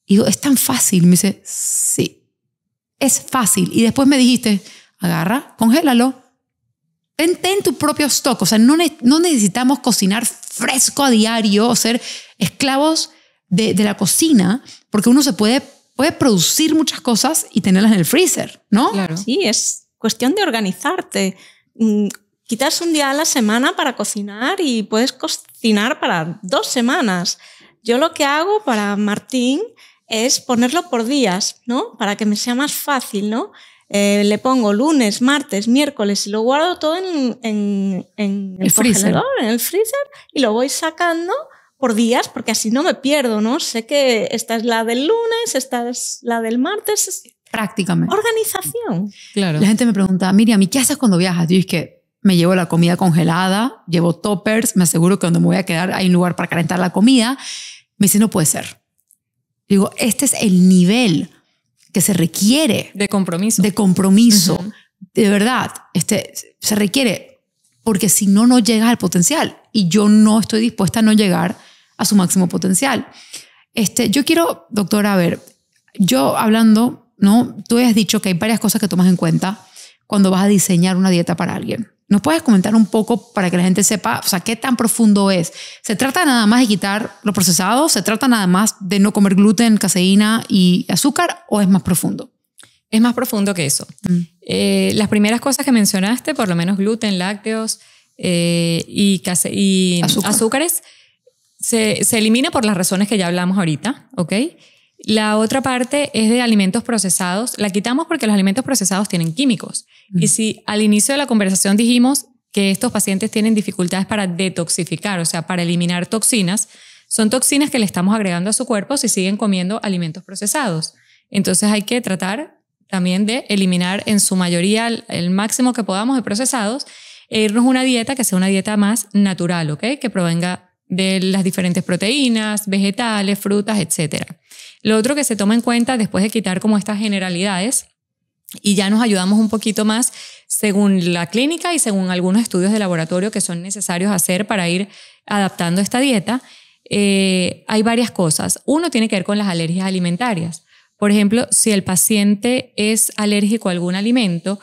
digo, es tan fácil. Me dice, sí, es fácil. Y después me dijiste, agarra, congélalo. Ten tu propio stock. O sea, no necesitamos cocinar fresco a diario o ser esclavos de la cocina, porque uno se puede producir muchas cosas y tenerlas en el freezer, ¿no? Claro. Sí, es cuestión de organizarte. Quitas un día a la semana para cocinar y puedes cocinar para 2 semanas. Yo lo que hago para Martín es ponerlo por días, ¿no? Para que me sea más fácil, ¿no? Le pongo lunes, martes, miércoles y lo guardo todo en el congelador, en el freezer, y lo voy sacando por días porque así no me pierdo, ¿no? Sé que esta es la del lunes, esta es la del martes. Prácticamente. Organización. Claro. La gente me pregunta, Miriam, ¿y qué haces cuando viajas? Yo es que me llevo la comida congelada, llevo toppers, me aseguro que cuando me voy a quedar hay un lugar para calentar la comida. Me dice, no puede ser. Digo, este es el nivel que se requiere. De compromiso. De compromiso. De verdad, se requiere, porque si no, no llegas al potencial. Y yo no estoy dispuesta a no llegar a su máximo potencial. Yo quiero, doctora, a ver, yo hablando, ¿no? Tú has dicho que hay varias cosas que tomas en cuenta cuando vas a diseñar una dieta para alguien. ¿Nos puedes comentar un poco para que la gente sepa, o sea, qué tan profundo es? ¿Se trata nada más de quitar lo procesado? ¿Se trata nada más de no comer gluten, caseína y azúcar? ¿O es más profundo? Es más profundo que eso. Las primeras cosas que mencionaste, por lo menos gluten, lácteos y azúcares, se elimina por las razones que ya hablamos ahorita, ¿ok? La otra parte es de alimentos procesados. La quitamos porque los alimentos procesados tienen químicos. Y si al inicio de la conversación dijimos que estos pacientes tienen dificultades para detoxificar, o sea, para eliminar toxinas, son toxinas que le estamos agregando a su cuerpo si siguen comiendo alimentos procesados. Entonces hay que tratar también de eliminar en su mayoría el máximo que podamos de procesados e irnos a una dieta que sea una dieta más natural, ¿ok? Que provenga de las diferentes proteínas, vegetales, frutas, etc. Lo otro que se toma en cuenta después de quitar como estas generalidades, y ya nos ayudamos un poquito más según la clínica y según algunos estudios de laboratorio que son necesarios hacer para ir adaptando esta dieta, hay varias cosas. Uno tiene que ver con las alergias alimentarias. Por ejemplo, si el paciente es alérgico a algún alimento,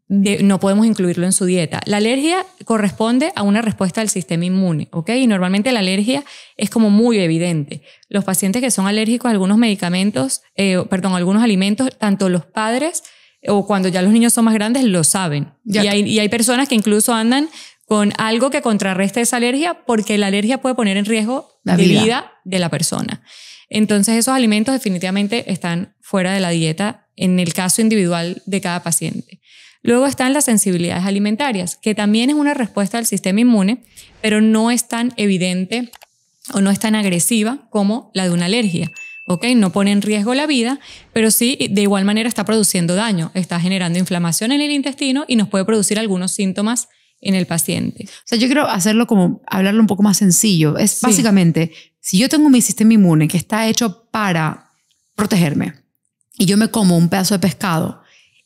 no podemos incluirlo en su dieta. La alergia corresponde a una respuesta del sistema inmune, ¿ok? Y normalmente la alergia es como muy evidente. Los pacientes que son alérgicos a algunos medicamentos, algunos alimentos, tanto los padres o cuando ya los niños son más grandes lo saben. Y hay personas que incluso andan con algo que contrarreste esa alergia porque la alergia puede poner en riesgo la vida de la persona. Entonces esos alimentos definitivamente están fuera de la dieta en el caso individual de cada paciente. Luego están las sensibilidades alimentarias, que también es una respuesta del sistema inmune, pero no es tan evidente o no es tan agresiva como la de una alergia. ¿Okay? No pone en riesgo la vida, pero sí de igual manera está produciendo daño, está generando inflamación en el intestino y nos puede producir algunos síntomas en el paciente. O sea, yo quiero hablarlo un poco más sencillo. Es básicamente, si yo tengo mi sistema inmune que está hecho para protegerme y yo me como un pedazo de pescado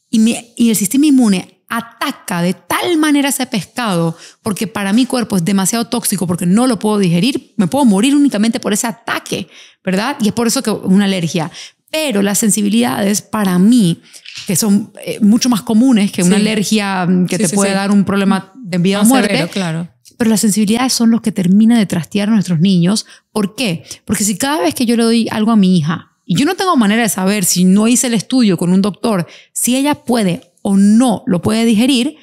y el sistema inmune ataca de tal manera ese pescado porque para mi cuerpo es demasiado tóxico porque no lo puedo digerir, me puedo morir únicamente por ese ataque, ¿verdad? Y es por eso que es una alergia. Pero las sensibilidades para mí, que son mucho más comunes que una alergia que te puede dar un problema de vida o muerte, severo, claro. Pero las sensibilidades son los que terminan de trastear a nuestros niños. ¿Por qué? Porque si cada vez que yo le doy algo a mi hija, y yo no tengo manera de saber si no hice el estudio con un doctor, si ella puede o no lo puede digerir,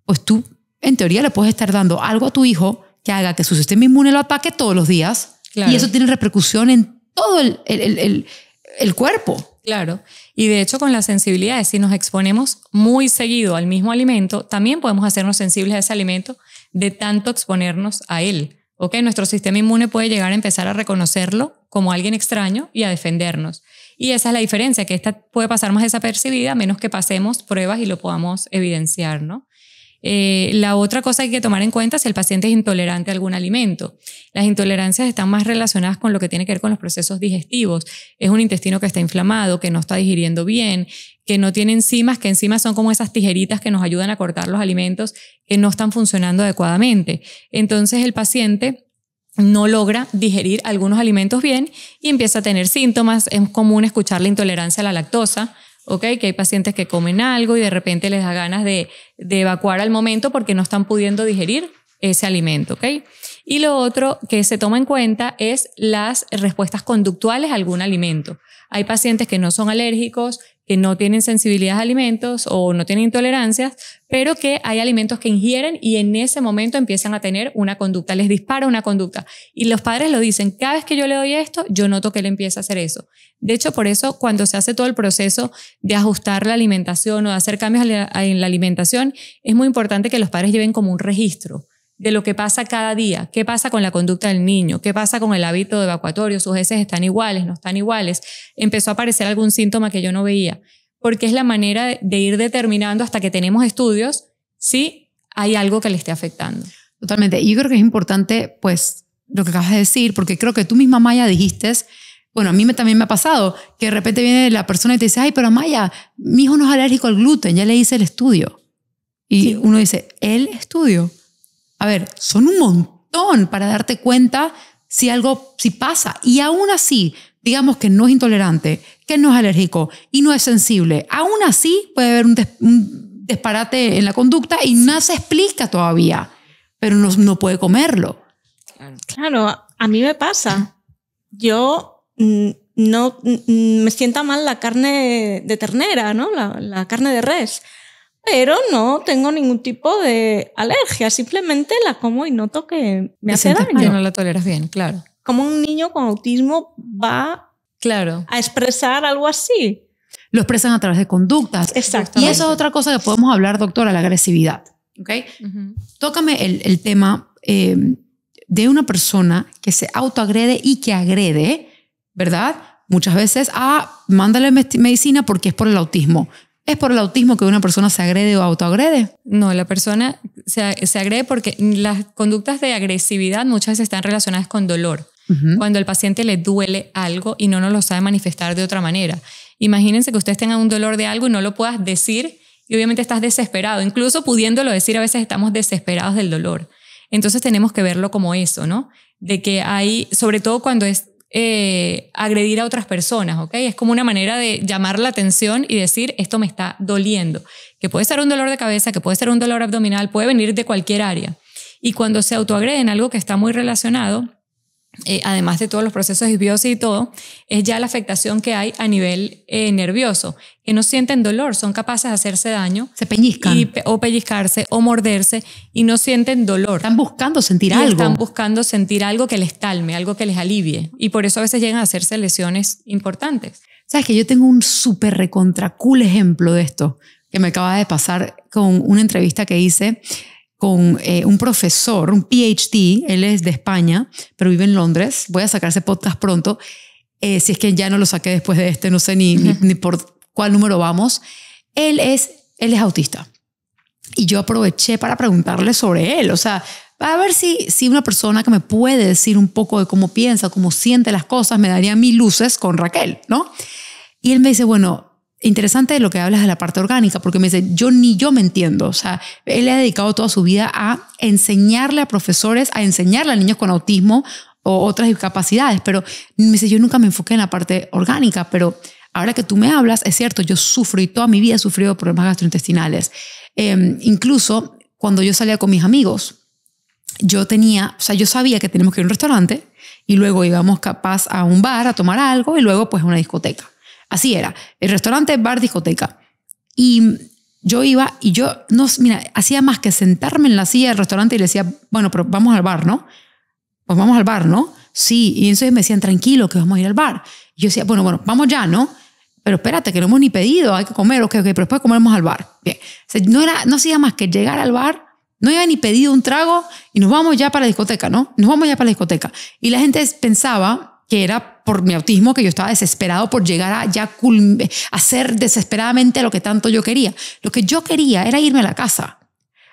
pues tú en teoría le puedes estar dando algo a tu hijo que haga que su sistema inmune lo ataque todos los días. Claro. Y eso tiene repercusión en todo el cuerpo. Claro. Y de hecho con las sensibilidades, si nos exponemos muy seguido al mismo alimento, también podemos hacernos sensibles a ese alimento de tanto exponernos a él. ¿Okay? Nuestro sistema inmune puede llegar a empezar a reconocerlo como alguien extraño y a defendernos. Y esa es la diferencia, que esta puede pasar más desapercibida a menos que pasemos pruebas y lo podamos evidenciar, ¿no? La otra cosa que hay que tomar en cuenta es si el paciente es intolerante a algún alimento. Las intolerancias están más relacionadas con lo que tiene que ver con los procesos digestivos. Es un intestino que está inflamado, que no está digiriendo bien, que no tiene enzimas, que enzimas son como esas tijeritas que nos ayudan a cortar los alimentos que no están funcionando adecuadamente. Entonces el paciente no logra digerir algunos alimentos bien y empieza a tener síntomas. Es común escuchar la intolerancia a la lactosa, ¿okay? Que hay pacientes que comen algo y de repente les da ganas de evacuar al momento porque no están pudiendo digerir ese alimento, ¿okay? Y lo otro que se toma en cuenta es las respuestas conductuales a algún alimento. Hay pacientes que no son alérgicos, que no tienen sensibilidad a alimentos o no tienen intolerancias, pero que hay alimentos que ingieren y en ese momento empiezan a tener una conducta, les dispara una conducta. Y los padres lo dicen, cada vez que yo le doy esto, yo noto que él empieza a hacer eso. De hecho, por eso cuando se hace todo el proceso de ajustar la alimentación o de hacer cambios en la alimentación, es muy importante que los padres lleven como un registro de lo que pasa cada día, qué pasa con la conducta del niño, qué pasa con el hábito evacuatorio, sus heces están iguales, no están iguales, empezó a aparecer algún síntoma que yo no veía, porque es la manera de ir determinando hasta que tenemos estudios si hay algo que le esté afectando. Totalmente, y yo creo que es importante pues lo que acabas de decir, porque creo que tú misma, Maya, dijiste Bueno, a mí también me ha pasado que de repente viene la persona y te dice, ay, pero Amaya, mi hijo no es alérgico al gluten, ya le hice el estudio. Y uno dice, ¿el estudio? A ver, son un montón para darte cuenta si algo, si pasa. Y aún así, digamos que no es intolerante, que no es alérgico y no es sensible. Aún así puede haber un disparate en la conducta y no se explica todavía, pero no puede comerlo. Claro, a mí me pasa. Yo no me sienta mal la carne de ternera, ¿no? La carne de res, pero no tengo ningún tipo de alergia, simplemente la como y noto que me hace daño. Que no la toleras bien, claro. ¿Cómo un niño con autismo va a expresar algo así? Lo expresan a través de conductas. Exacto. Y eso es otra cosa que podemos hablar, doctora, la agresividad. ¿Okay? Tócame el tema de una persona que se autoagrede y que agrede, ¿verdad? Muchas veces, mándale medicina porque es por el autismo. ¿Es por el autismo que una persona se agrede o autoagrede? No, la persona se agrede porque las conductas de agresividad muchas veces están relacionadas con dolor. Cuando al paciente le duele algo y no nos lo sabe manifestar de otra manera. Imagínense que ustedes tengan un dolor de algo y no lo puedas decir y obviamente estás desesperado. Incluso pudiéndolo decir, a veces estamos desesperados del dolor. Entonces tenemos que verlo como eso, ¿no? De que hay, sobre todo cuando es agredir a otras personas, ¿ok? Es como una manera de llamar la atención y decir, esto me está doliendo. Que puede ser un dolor de cabeza, que puede ser un dolor abdominal, puede venir de cualquier área. Y cuando se autoagreden algo que está muy relacionado, además de todos los procesos de disbiosis y todo, es ya la afectación que hay a nivel nervioso, que no sienten dolor, son capaces de hacerse daño. Se pellizcan. O pellizcarse o morderse y no sienten dolor. Están buscando sentir algo. Están buscando sentir algo que les calme, algo que les alivie. Y por eso a veces llegan a hacerse lesiones importantes. Sabes que yo tengo un súper recontra cool ejemplo de esto que me acaba de pasar con una entrevista que hice con un profesor, un PhD, él es de España, pero vive en Londres. Voy a sacar ese podcast pronto, si es que ya no lo saqué después de este, no sé ni por cuál número vamos. Él es autista. Y yo aproveché para preguntarle sobre él, o sea, para ver si una persona que me puede decir un poco de cómo piensa, cómo siente las cosas, me daría mis luces con Raquel, ¿no? Y él me dice, bueno, interesante lo que hablas de la parte orgánica, porque me dice, yo me entiendo. O sea, él le ha dedicado toda su vida a enseñarle a profesores, a enseñarle a niños con autismo o otras discapacidades, pero me dice, yo nunca me enfoqué en la parte orgánica, pero ahora que tú me hablas, es cierto, yo sufro y toda mi vida he sufrido problemas gastrointestinales. Incluso cuando yo salía con mis amigos, yo sabía que teníamos que ir a un restaurante y luego íbamos capaz a un bar a tomar algo y luego pues a una discoteca. Así era, el restaurante, bar, discoteca. Y yo iba y hacía más que sentarme en la silla del restaurante y le decía, bueno, pero vamos al bar, ¿no? Pues vamos al bar, ¿no? Sí, y entonces me decían, tranquilo, que vamos a ir al bar. Y yo decía, bueno, vamos ya, ¿no? Pero espérate, que no hemos ni pedido, hay que comer, ok, pero después comemos al bar. Bien. O sea, no hacía más que llegar al bar, no había ni pedido un trago y nos vamos ya para la discoteca, ¿no? Nos vamos ya para la discoteca. Y la gente pensaba que era por mi autismo, que yo estaba desesperado por llegar a hacer desesperadamente lo que tanto yo quería. Lo que yo quería era irme a la casa,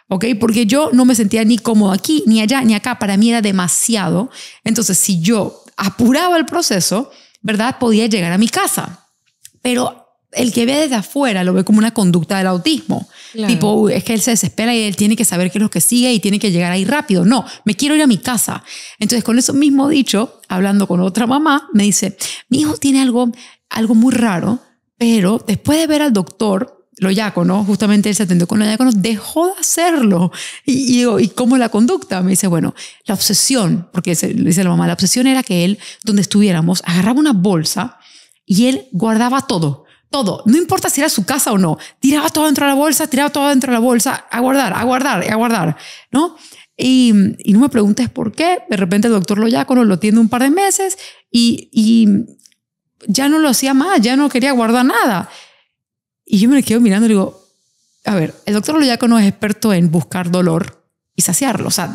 ¿ok? Porque yo no me sentía ni cómodo aquí, ni allá, ni acá. Para mí era demasiado. Entonces, si yo apuraba el proceso, ¿verdad? Podía llegar a mi casa. Pero el que ve desde afuera lo ve como una conducta del autismo. Claro. Tipo, es que él se desespera y él tiene que saber qué es lo que sigue y tiene que llegar ahí rápido. No, me quiero ir a mi casa. Entonces, con eso mismo dicho, hablando con otra mamá, me dice, mi hijo tiene algo muy raro, pero después de ver al doctor, lo diácono, justamente él se atendió con los diáconos, dejó de hacerlo. Y digo, ¿y cómo la conducta? Me dice, bueno, la obsesión, porque le dice la mamá, la obsesión era que él, donde estuviéramos, agarraba una bolsa y él guardaba todo. Todo, no importa si era su casa o no, tiraba todo dentro de la bolsa, a guardar, ¿no? Y no me preguntes por qué, de repente el doctor Loyacono lo tiene un par de meses y ya no lo hacía más, ya no quería guardar nada. Y yo me le quedo mirando y digo, a ver, el doctor Loyacono es experto en buscar dolor y saciarlo, o sea,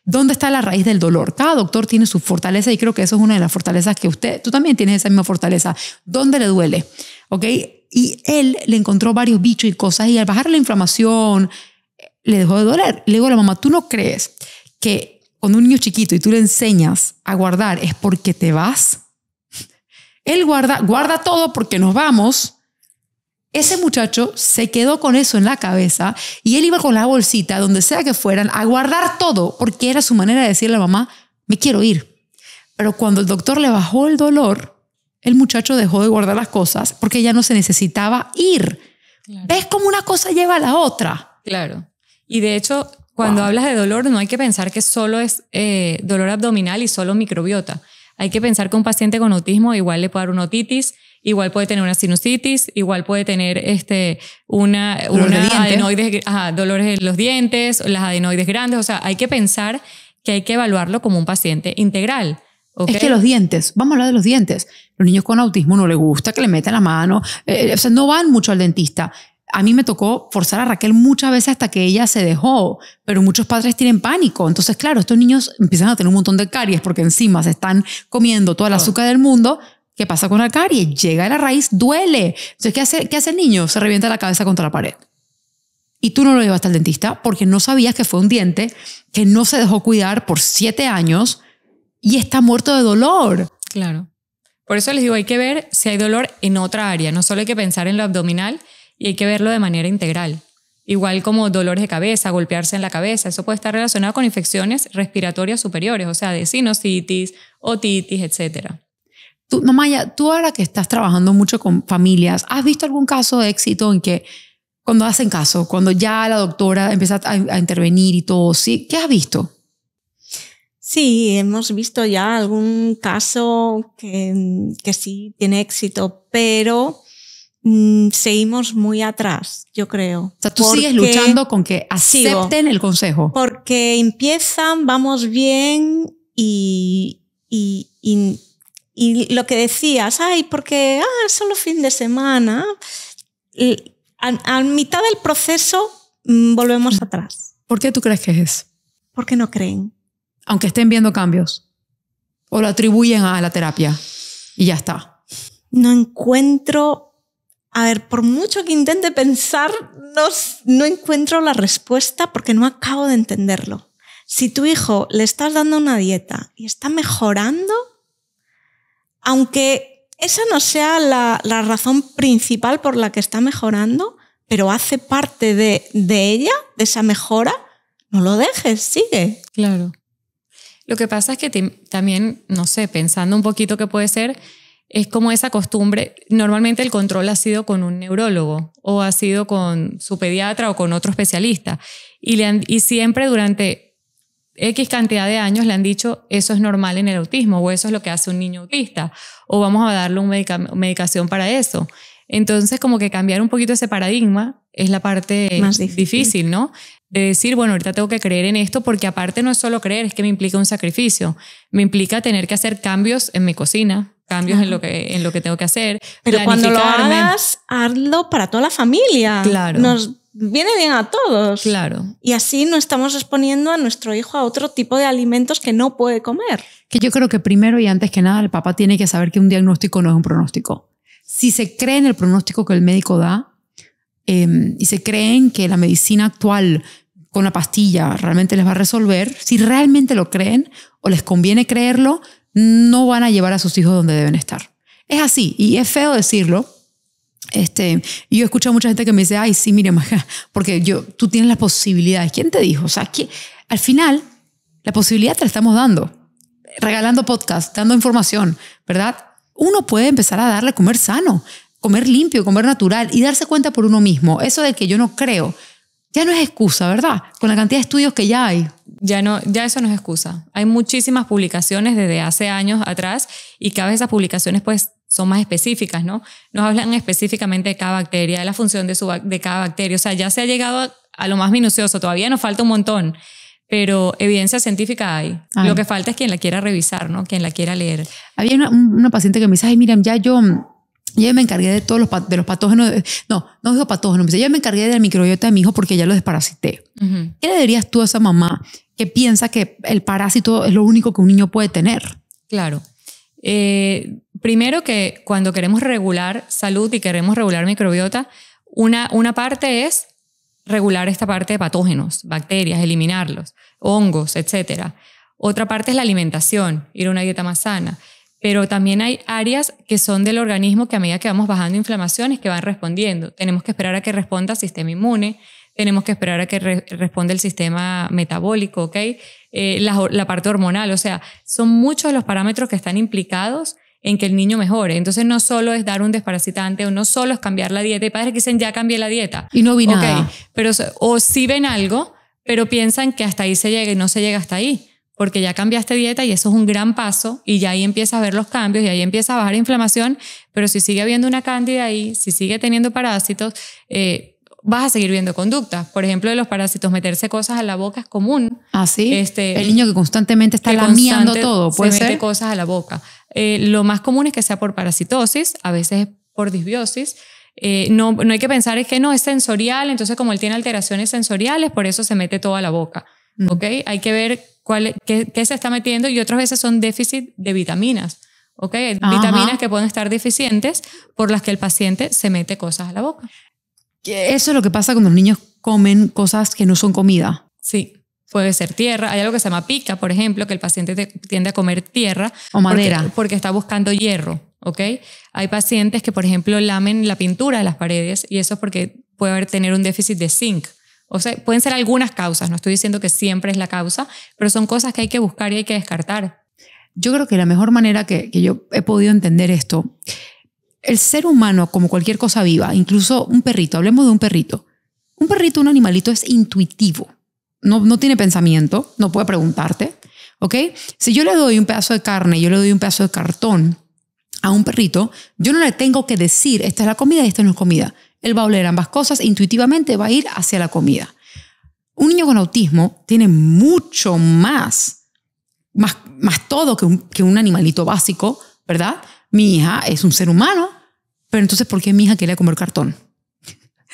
¿dónde está la raíz del dolor? Cada doctor tiene su fortaleza y creo que eso es una de las fortalezas que tú también tienes esa misma fortaleza. ¿Dónde le duele? ¿Ok? Y él le encontró varios bichos y cosas y al bajar la inflamación le dejó de doler. Le digo a la mamá, ¿tú no crees que cuando un niño chiquito y tú le enseñas a guardar es porque te vas? Él guarda todo porque nos vamos. Ese muchacho se quedó con eso en la cabeza y él iba con la bolsita, donde sea que fueran, a guardar todo, porque era su manera de decirle a la mamá, me quiero ir. Pero cuando el doctor le bajó el dolor, el muchacho dejó de guardar las cosas porque ya no se necesitaba ir. Claro. ¿Ves cómo una cosa lleva a la otra? Claro. Y de hecho, cuando hablas de dolor, no hay que pensar que solo es dolor abdominal y solo microbiota. Hay que pensar que un paciente con autismo igual le puede dar una otitis, igual puede tener una sinusitis, igual puede tener una adenoides, dolores en los dientes, las adenoides grandes. O sea, hay que pensar que hay que evaluarlo como un paciente integral. ¿Okay? Es que los dientes, vamos a hablar de los dientes. Los niños con autismo no les gusta que le metan la mano, o sea, no van mucho al dentista. A mí me tocó forzar a Raquel muchas veces hasta que ella se dejó, pero muchos padres tienen pánico. Entonces, claro, estos niños empiezan a tener un montón de caries porque encima se están comiendo toda la azúcar del mundo. ¿Qué pasa con la caries? Llega a la raíz, duele. Entonces, ¿qué hace el niño? Se revienta la cabeza contra la pared. Y tú no lo llevaste al dentista porque no sabías que fue un diente que no se dejó cuidar por 7 años y está muerto de dolor. Claro. Por eso les digo, hay que ver si hay dolor en otra área. No solo hay que pensar en lo abdominal, y hay que verlo de manera integral. Igual como dolores de cabeza, golpearse en la cabeza, eso puede estar relacionado con infecciones respiratorias superiores, o sea, de sinusitis, otitis, etc. Maya, tú ahora que estás trabajando mucho con familias, ¿has visto algún caso de éxito en que cuando hacen caso, cuando ya la doctora empieza a intervenir y todo, ¿sí? ¿Qué has visto? Sí, hemos visto ya algún caso que sí tiene éxito, pero seguimos muy atrás, yo creo. O sea, tú sigues luchando con que acepten el consejo. Porque empiezan, vamos bien y lo que decías, porque solo fin de semana, a mitad del proceso volvemos atrás. ¿Por qué tú crees que es? Porque no creen. Aunque estén viendo cambios. O lo atribuyen a la terapia y ya está. No encuentro... A ver, por mucho que intente pensar, no encuentro la respuesta porque no acabo de entenderlo. Si tu hijo le estás dando una dieta y está mejorando, aunque esa no sea la razón principal por la que está mejorando, pero hace parte de ella, de esa mejora, no lo dejes, sigue. Claro. Lo que pasa es que también, no sé, pensando un poquito qué puede ser, es como esa costumbre. Normalmente el control ha sido con un neurólogo o ha sido con su pediatra o con otro especialista. Y siempre durante X cantidad de años le han dicho eso es normal en el autismo o eso es lo que hace un niño autista o vamos a darle una medicación para eso. Entonces como que cambiar un poquito ese paradigma es la parte más difícil, ¿no? De decir, bueno, ahorita tengo que creer en esto porque aparte no es solo creer, es que me implica un sacrificio. Me implica tener que hacer cambios en mi cocina, cambios en lo que tengo que hacer. Pero cuando lo hagas, hazlo para toda la familia. Claro. Nos viene bien a todos. Claro. Y así no estamos exponiendo a nuestro hijo a otro tipo de alimentos que no puede comer. Que yo creo que primero y antes que nada el papá tiene que saber que un diagnóstico no es un pronóstico. Si se cree en el pronóstico que el médico da y se creen que la medicina actual con la pastilla realmente les va a resolver, si realmente lo creen o les conviene creerlo, no van a llevar a sus hijos donde deben estar. Es así, y es feo decirlo. Y yo escucho a mucha gente que me dice, ay, sí, mire, porque tú tienes las posibilidades. ¿Quién te dijo? O sea, al final, la posibilidad te la estamos dando. Regalando podcast, dando información, ¿verdad? Uno puede empezar a darle comer sano, comer limpio, comer natural y darse cuenta por uno mismo. Eso de que yo no creo, ya no es excusa, ¿verdad? Con la cantidad de estudios que ya hay. Ya eso no es excusa. Hay muchísimas publicaciones desde hace años atrás y cada vez esas publicaciones pues son más específicas, ¿no? Nos hablan específicamente de cada bacteria, de la función de cada bacteria. O sea, ya se ha llegado a lo más minucioso. Todavía nos falta un montón, pero evidencia científica hay. Lo que falta es quien la quiera revisar, ¿no? Quien la quiera leer. Había una paciente que me dice, ay, miren, ya yo me encargué de todos los patógenos. No dijo patógenos. Me dice, ya me encargué de la microbiota de mi hijo porque ya lo desparasité. Uh-huh. ¿Qué le dirías tú a esa mamá que piensa que el parásito es lo único que un niño puede tener? Claro. Primero que cuando queremos regular salud y queremos regular microbiota, una parte es regular esta parte de patógenos, bacterias, eliminarlos, hongos, etc. Otra parte es la alimentación, ir a una dieta más sana. pero también hay áreas que son del organismo que a medida que vamos bajando inflamaciones que van respondiendo. Tenemos que esperar a que responda el sistema inmune, tenemos que esperar a que responda el sistema metabólico, ¿ok? La parte hormonal, o sea, son muchos los parámetros que están implicados en que el niño mejore. Entonces no solo es dar un desparasitante o no solo es cambiar la dieta. Hay padres que dicen, ya cambié la dieta. Y no vi nada. Pero, o sí ven algo, pero piensan que hasta ahí se llega y no se llega hasta ahí. Porque ya cambiaste dieta y eso es un gran paso y ya ahí empiezas a ver los cambios y ahí empieza a bajar inflamación, pero si sigue habiendo una cándida ahí, si sigue teniendo parásitos, vas a seguir viendo conductas. Por ejemplo, de los parásitos, meterse cosas a la boca es común. ¿Ah, sí? El niño que constantemente está lamiendo todo, ¿puede ser? Se mete cosas a la boca. Lo más común es que sea por parasitosis, a veces por disbiosis. No hay que pensar es que no, es sensorial, entonces como él tiene alteraciones sensoriales, por eso se mete todo a la boca. ¿Ok? Hay que ver qué se está metiendo y otras veces son déficit de vitaminas. ¿Ok? Vitaminas que pueden estar deficientes por las que el paciente se mete cosas a la boca. Eso es lo que pasa cuando los niños comen cosas que no son comida. Sí. Puede ser tierra. Hay algo que se llama pica, por ejemplo, que el paciente tiende a comer tierra. O madera. Porque está buscando hierro. ¿Ok? Hay pacientes que, por ejemplo, lamen la pintura de las paredes y eso es porque puede tener un déficit de zinc. O sea, pueden ser algunas causas. No estoy diciendo que siempre es la causa, pero son cosas que hay que buscar y hay que descartar. Yo creo que la mejor manera que yo he podido entender esto, el ser humano, como cualquier cosa viva, incluso un perrito, hablemos de un perrito. Un perrito, un animalito es intuitivo. No tiene pensamiento, no puede preguntarte, ¿ok? Si yo le doy un pedazo de carne, yo le doy un pedazo de cartón a un perrito, yo no le tengo que decir, esta es la comida y esta no es comida. Él va a oler ambas cosas, intuitivamente va a ir hacia la comida. Un niño con autismo tiene mucho más todo que un animalito básico, ¿verdad? Mi hija es un ser humano, pero entonces ¿por qué mi hija quiere comer cartón?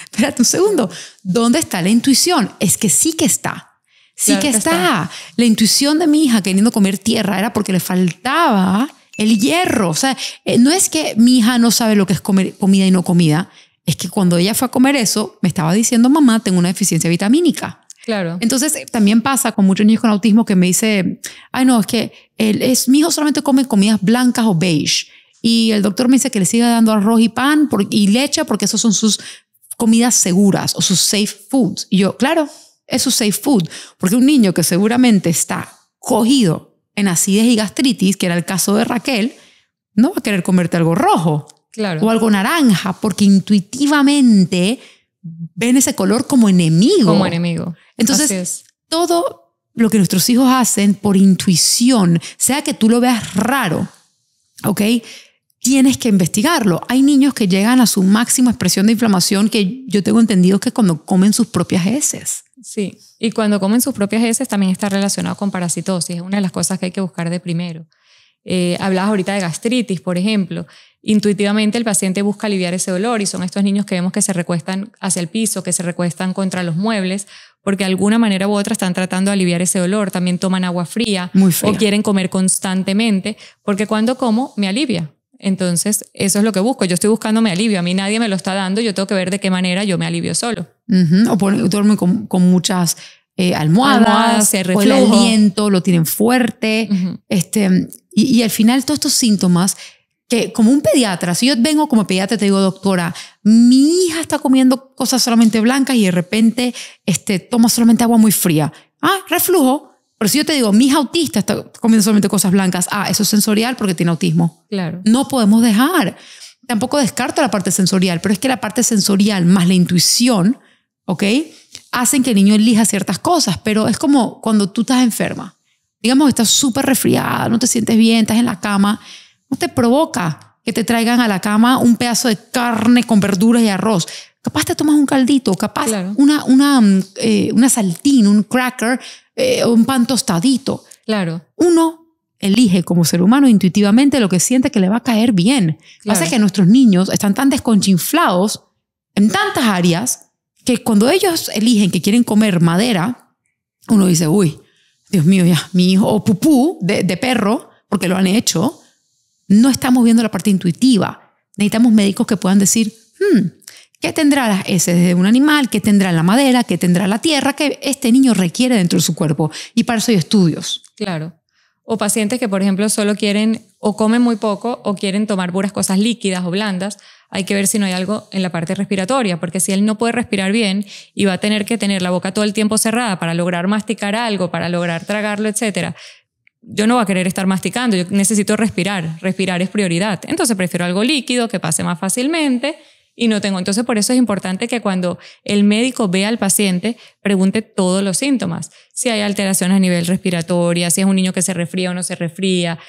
Espérate un segundo. ¿Dónde está la intuición? Es que sí que está. Sí que está. La intuición de mi hija queriendo comer tierra era porque le faltaba el hierro. O sea, no es que mi hija no sabe lo que es comer comida y no comida. Es que cuando ella fue a comer eso, me estaba diciendo, mamá, tengo una deficiencia vitamínica. Claro. Entonces, también pasa con muchos niños con autismo que me dice, ay, no, es que mi hijo solamente come comidas blancas o beige. Y el doctor me dice que le siga dando arroz y pan y leche porque esos son sus comidas seguras o sus safe foods. Y yo, claro, es su safe food. Porque un niño que seguramente está cogido en acidez y gastritis, que era el caso de Raquel, no va a querer comerte algo rojo. Claro. O algo naranja, porque intuitivamente ven ese color como enemigo. Como enemigo. Entonces, todo lo que nuestros hijos hacen por intuición, sea que tú lo veas raro, ¿ok? Tienes que investigarlo. Hay niños que llegan a su máxima expresión de inflamación que yo tengo entendido que cuando comen sus propias heces. Sí, y cuando comen sus propias heces también está relacionado con parasitosis. Es una de las cosas que hay que buscar de primero. Hablabas ahorita de gastritis, por ejemplo. Intuitivamente el paciente busca aliviar ese dolor y son estos niños que vemos que se recuestan hacia el piso, que se recuestan contra los muebles, porque de alguna manera u otra están tratando de aliviar ese dolor. También toman agua fría. Muy fría. O quieren comer constantemente, porque cuando como me alivia. Entonces, eso es lo que busco. Yo estoy buscando mi alivio. A mí nadie me lo está dando. Yo tengo que ver de qué manera yo me alivio solo. O duermen con muchas almohadas, o el aliento lo tienen fuerte. Y al final todos estos síntomas que como un pediatra, si yo vengo como pediatra y te digo, doctora, mi hija está comiendo cosas solamente blancas y de repente toma solamente agua muy fría. Reflujo. Pero si yo te digo, mi hija autista está comiendo solamente cosas blancas, eso es sensorial porque tiene autismo. Claro. No podemos dejar. Tampoco descarto la parte sensorial, pero es que la parte sensorial más la intuición, ¿ok? Hacen que el niño elija ciertas cosas, pero es como cuando tú estás enferma. Digamos que estás súper resfriada, no te sientes bien, estás en la cama, no te provoca que te traigan a la cama un pedazo de carne con verduras y arroz. Capaz te tomas un caldito, capaz claro. una saltín, un cracker, un pan tostadito. Claro. Uno elige como ser humano intuitivamente lo que siente que le va a caer bien. Claro. Pasa que nuestros niños están tan desconchinflados en tantas áreas que cuando ellos eligen que quieren comer madera, uno dice, uy, Dios mío, ya, mi hijo, o pupú de perro, porque lo han hecho, no estamos viendo la parte intuitiva. Necesitamos médicos que puedan decir, ¿qué tendrá las heces de un animal? ¿Qué tendrá la madera? ¿Qué tendrá la tierra? Que este niño requiere dentro de su cuerpo. Y para eso hay estudios. Claro. o pacientes que, por ejemplo, solo quieren o comen muy poco o quieren tomar puras cosas líquidas o blandas. Hay que ver si no hay algo en la parte respiratoria, porque si él no puede respirar bien y va a tener que tener la boca todo el tiempo cerrada para lograr masticar algo, para lograr tragarlo, etcétera, yo no voy a querer estar masticando, yo necesito respirar. Respirar es prioridad. Entonces prefiero algo líquido que pase más fácilmente y no tengo. Entonces por eso es importante que cuando el médico vea al paciente, pregunte todos los síntomas. Si hay alteraciones a nivel respiratorio, si es un niño que se resfría o no se resfría,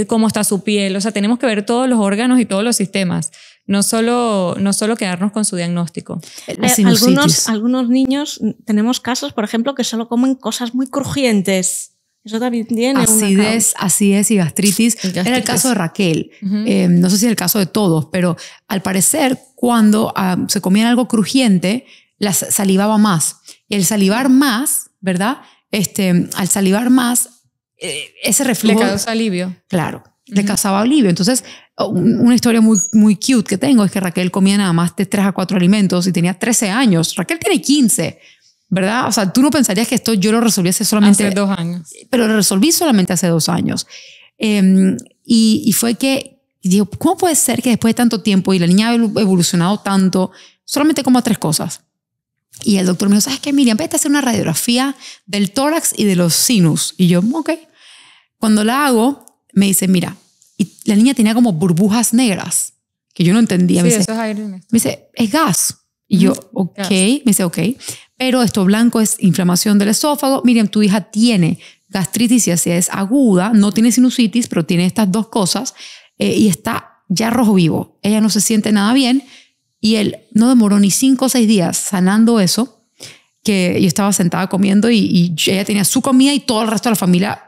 cómo está su piel. O sea, tenemos que ver todos los órganos y todos los sistemas. No solo quedarnos con su diagnóstico. Algunos niños, tenemos casos, por ejemplo, que solo comen cosas muy crujientes. Eso también tiene acidez y gastritis. Era el caso de Raquel. No sé si es el caso de todos, pero al parecer cuando se comía algo crujiente, salivaba más. Y el salivar más, ¿verdad? Al salivar más, ese reflujo... Le causa alivio. Claro, le causaba alivio. Entonces, una historia muy, muy cute que tengo es que Raquel comía nada más de 3 a 4 alimentos y tenía 13 años. Raquel tiene 15. ¿Verdad? O sea, tú no pensarías que esto yo lo resolví hace 2 años. Pero lo resolví solamente hace 2 años. Y fue que, digo, ¿cómo puede ser que después de tanto tiempo y la niña ha evolucionado tanto, solamente coma 3 cosas? Y el doctor me dijo, ¿sabes qué, Miriam? Vete a hacer una radiografía del tórax y de los sinus. Y yo, ok. Cuando la hago, me dice, mira, y la niña tenía como burbujas negras, que yo no entendía. Sí, me dice, eso es aire. Me dice, es gas. Y yo, ok. Me dice, ok. Pero esto blanco es inflamación del esófago. Miriam, tu hija tiene gastritis y acidez aguda, no tiene sinusitis, pero tiene estas 2 cosas y está ya rojo vivo. Ella no se siente nada bien y él no demoró ni 5 o 6 días sanando eso, que yo estaba sentada comiendo y ella tenía su comida y todo el resto de la familia,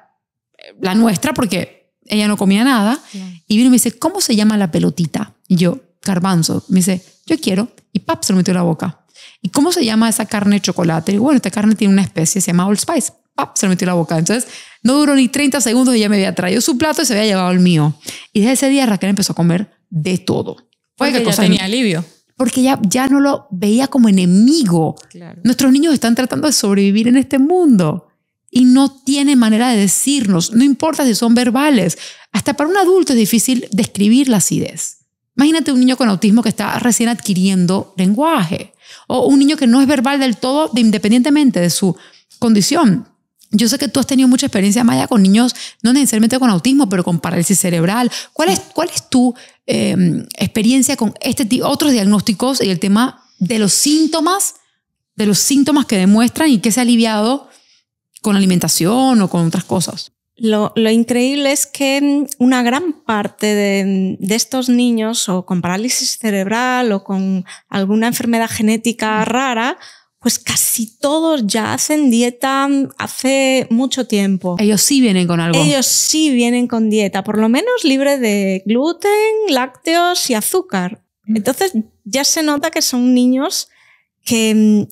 la nuestra, porque ella no comía nada. Y vino y me dice, ¿cómo se llama la pelotita? Y yo, garbanzo. Me dice, yo quiero. Y pap, se lo metió en la boca. ¿Y cómo se llama esa carne de chocolate? Y digo, bueno, esta carne tiene una especie, se llama Old Spice. ¡Pap! Se lo metió en la boca. Entonces, no duró ni 30 segundos y ella me había traído su plato y se había llevado el mío. Y desde ese día Raquel empezó a comer de todo. Porque ya tenía alivio. Porque ya no lo veía como enemigo. Claro. Nuestros niños están tratando de sobrevivir en este mundo y no tienen manera de decirnos, no importa si son verbales. Hasta para un adulto es difícil describir la acidez. Imagínate un niño con autismo que está recién adquiriendo lenguaje. O un niño que no es verbal del todo, independientemente de su condición. Yo sé que tú has tenido mucha experiencia, Maya, con niños, no necesariamente con autismo, pero con parálisis cerebral. ¿Cuál es tu experiencia con otros diagnósticos y el tema de los síntomas que demuestran y que se ha aliviado con alimentación o con otras cosas? Lo increíble es que una gran parte de estos niños o con parálisis cerebral o con alguna enfermedad genética rara, pues casi todos ya hacen dieta hace mucho tiempo. Ellos sí vienen con algo. Ellos sí vienen con dieta, por lo menos libre de gluten, lácteos y azúcar. Entonces ya se nota que son niños que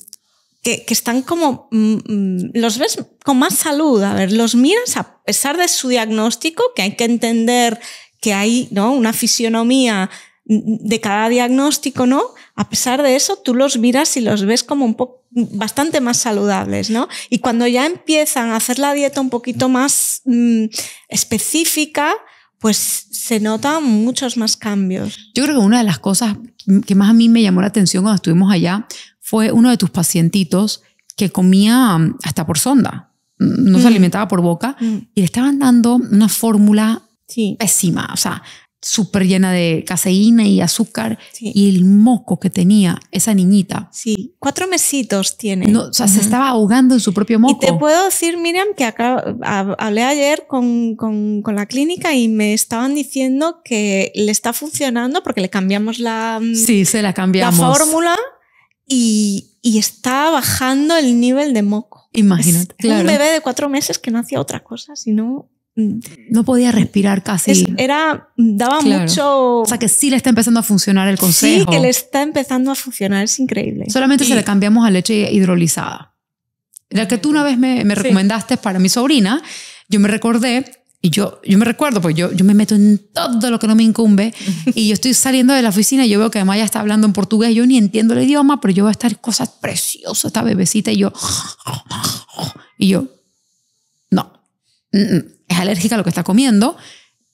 están como, los ves con más salud. A ver, los miras a pesar de su diagnóstico, que hay que entender que hay, ¿no?, una fisionomía de cada diagnóstico, ¿no? A pesar de eso, tú los miras y los ves como bastante más saludables, ¿no? Y cuando ya empiezan a hacer la dieta un poquito más específica, pues se notan muchos más cambios. Yo creo que una de las cosas que más a mí me llamó la atención cuando estuvimos allá fue uno de tus pacientitos que comía hasta por sonda, no se alimentaba por boca y le estaban dando una fórmula pésima, o sea, súper llena de caseína y azúcar y el moco que tenía esa niñita. Sí, 4 mesitos tiene. No, o sea, se estaba ahogando en su propio moco. Y te puedo decir, Miriam, que hablé ayer con la clínica y me estaban diciendo que le está funcionando porque le cambiamos la fórmula. Y está bajando el nivel de moco. Imagínate. Claro. Un bebé de 4 meses que no hacía otra cosa, sino... No podía respirar casi. Daba mucho... O sea, que sí le está empezando a funcionar el consejo. Sí, que le está empezando a funcionar, es increíble. Solamente se le cambiamos a leche hidrolizada. La que tú una vez me recomendaste para mi sobrina, yo me recordé... Y yo me recuerdo, pues yo me meto en todo lo que no me incumbe y yo estoy saliendo de la oficina y yo veo que Maya está hablando en portugués, yo ni entiendo el idioma, pero yo veo estas cosas preciosas, esta bebecita y yo, no, es alérgica a lo que está comiendo.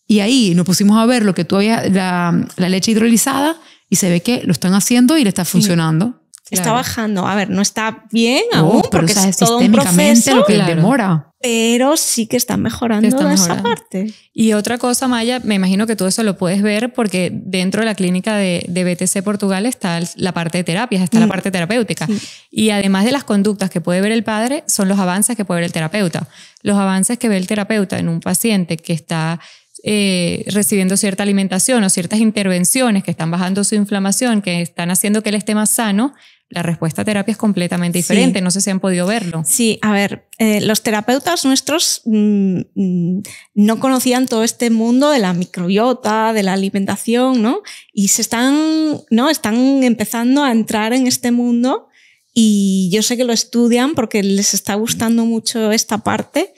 Y ahí nos pusimos a ver lo que tú habías, la leche hidrolizada, y se ve que lo están haciendo y le está funcionando. Claro. Está bajando. A ver, no está bien aún porque pero, es todo un proceso. Lo que demora. Pero sí que está mejorando esa parte. Y otra cosa, Maya, me imagino que tú eso lo puedes ver porque dentro de la clínica de BTC Portugal está la parte de terapias, está la parte terapéutica. Sí. Y además de las conductas que puede ver el padre, son los avances que puede ver el terapeuta. Los avances que ve el terapeuta en un paciente que está recibiendo cierta alimentación o ciertas intervenciones que están bajando su inflamación, que están haciendo que él esté más sano, la respuesta a terapia es completamente diferente. Sí. No sé si han podido verlo. Sí, a ver, los terapeutas nuestros no conocían todo este mundo de la microbiota, de la alimentación, ¿no? Y están empezando a entrar en este mundo y yo sé que lo estudian porque les está gustando mucho esta parte.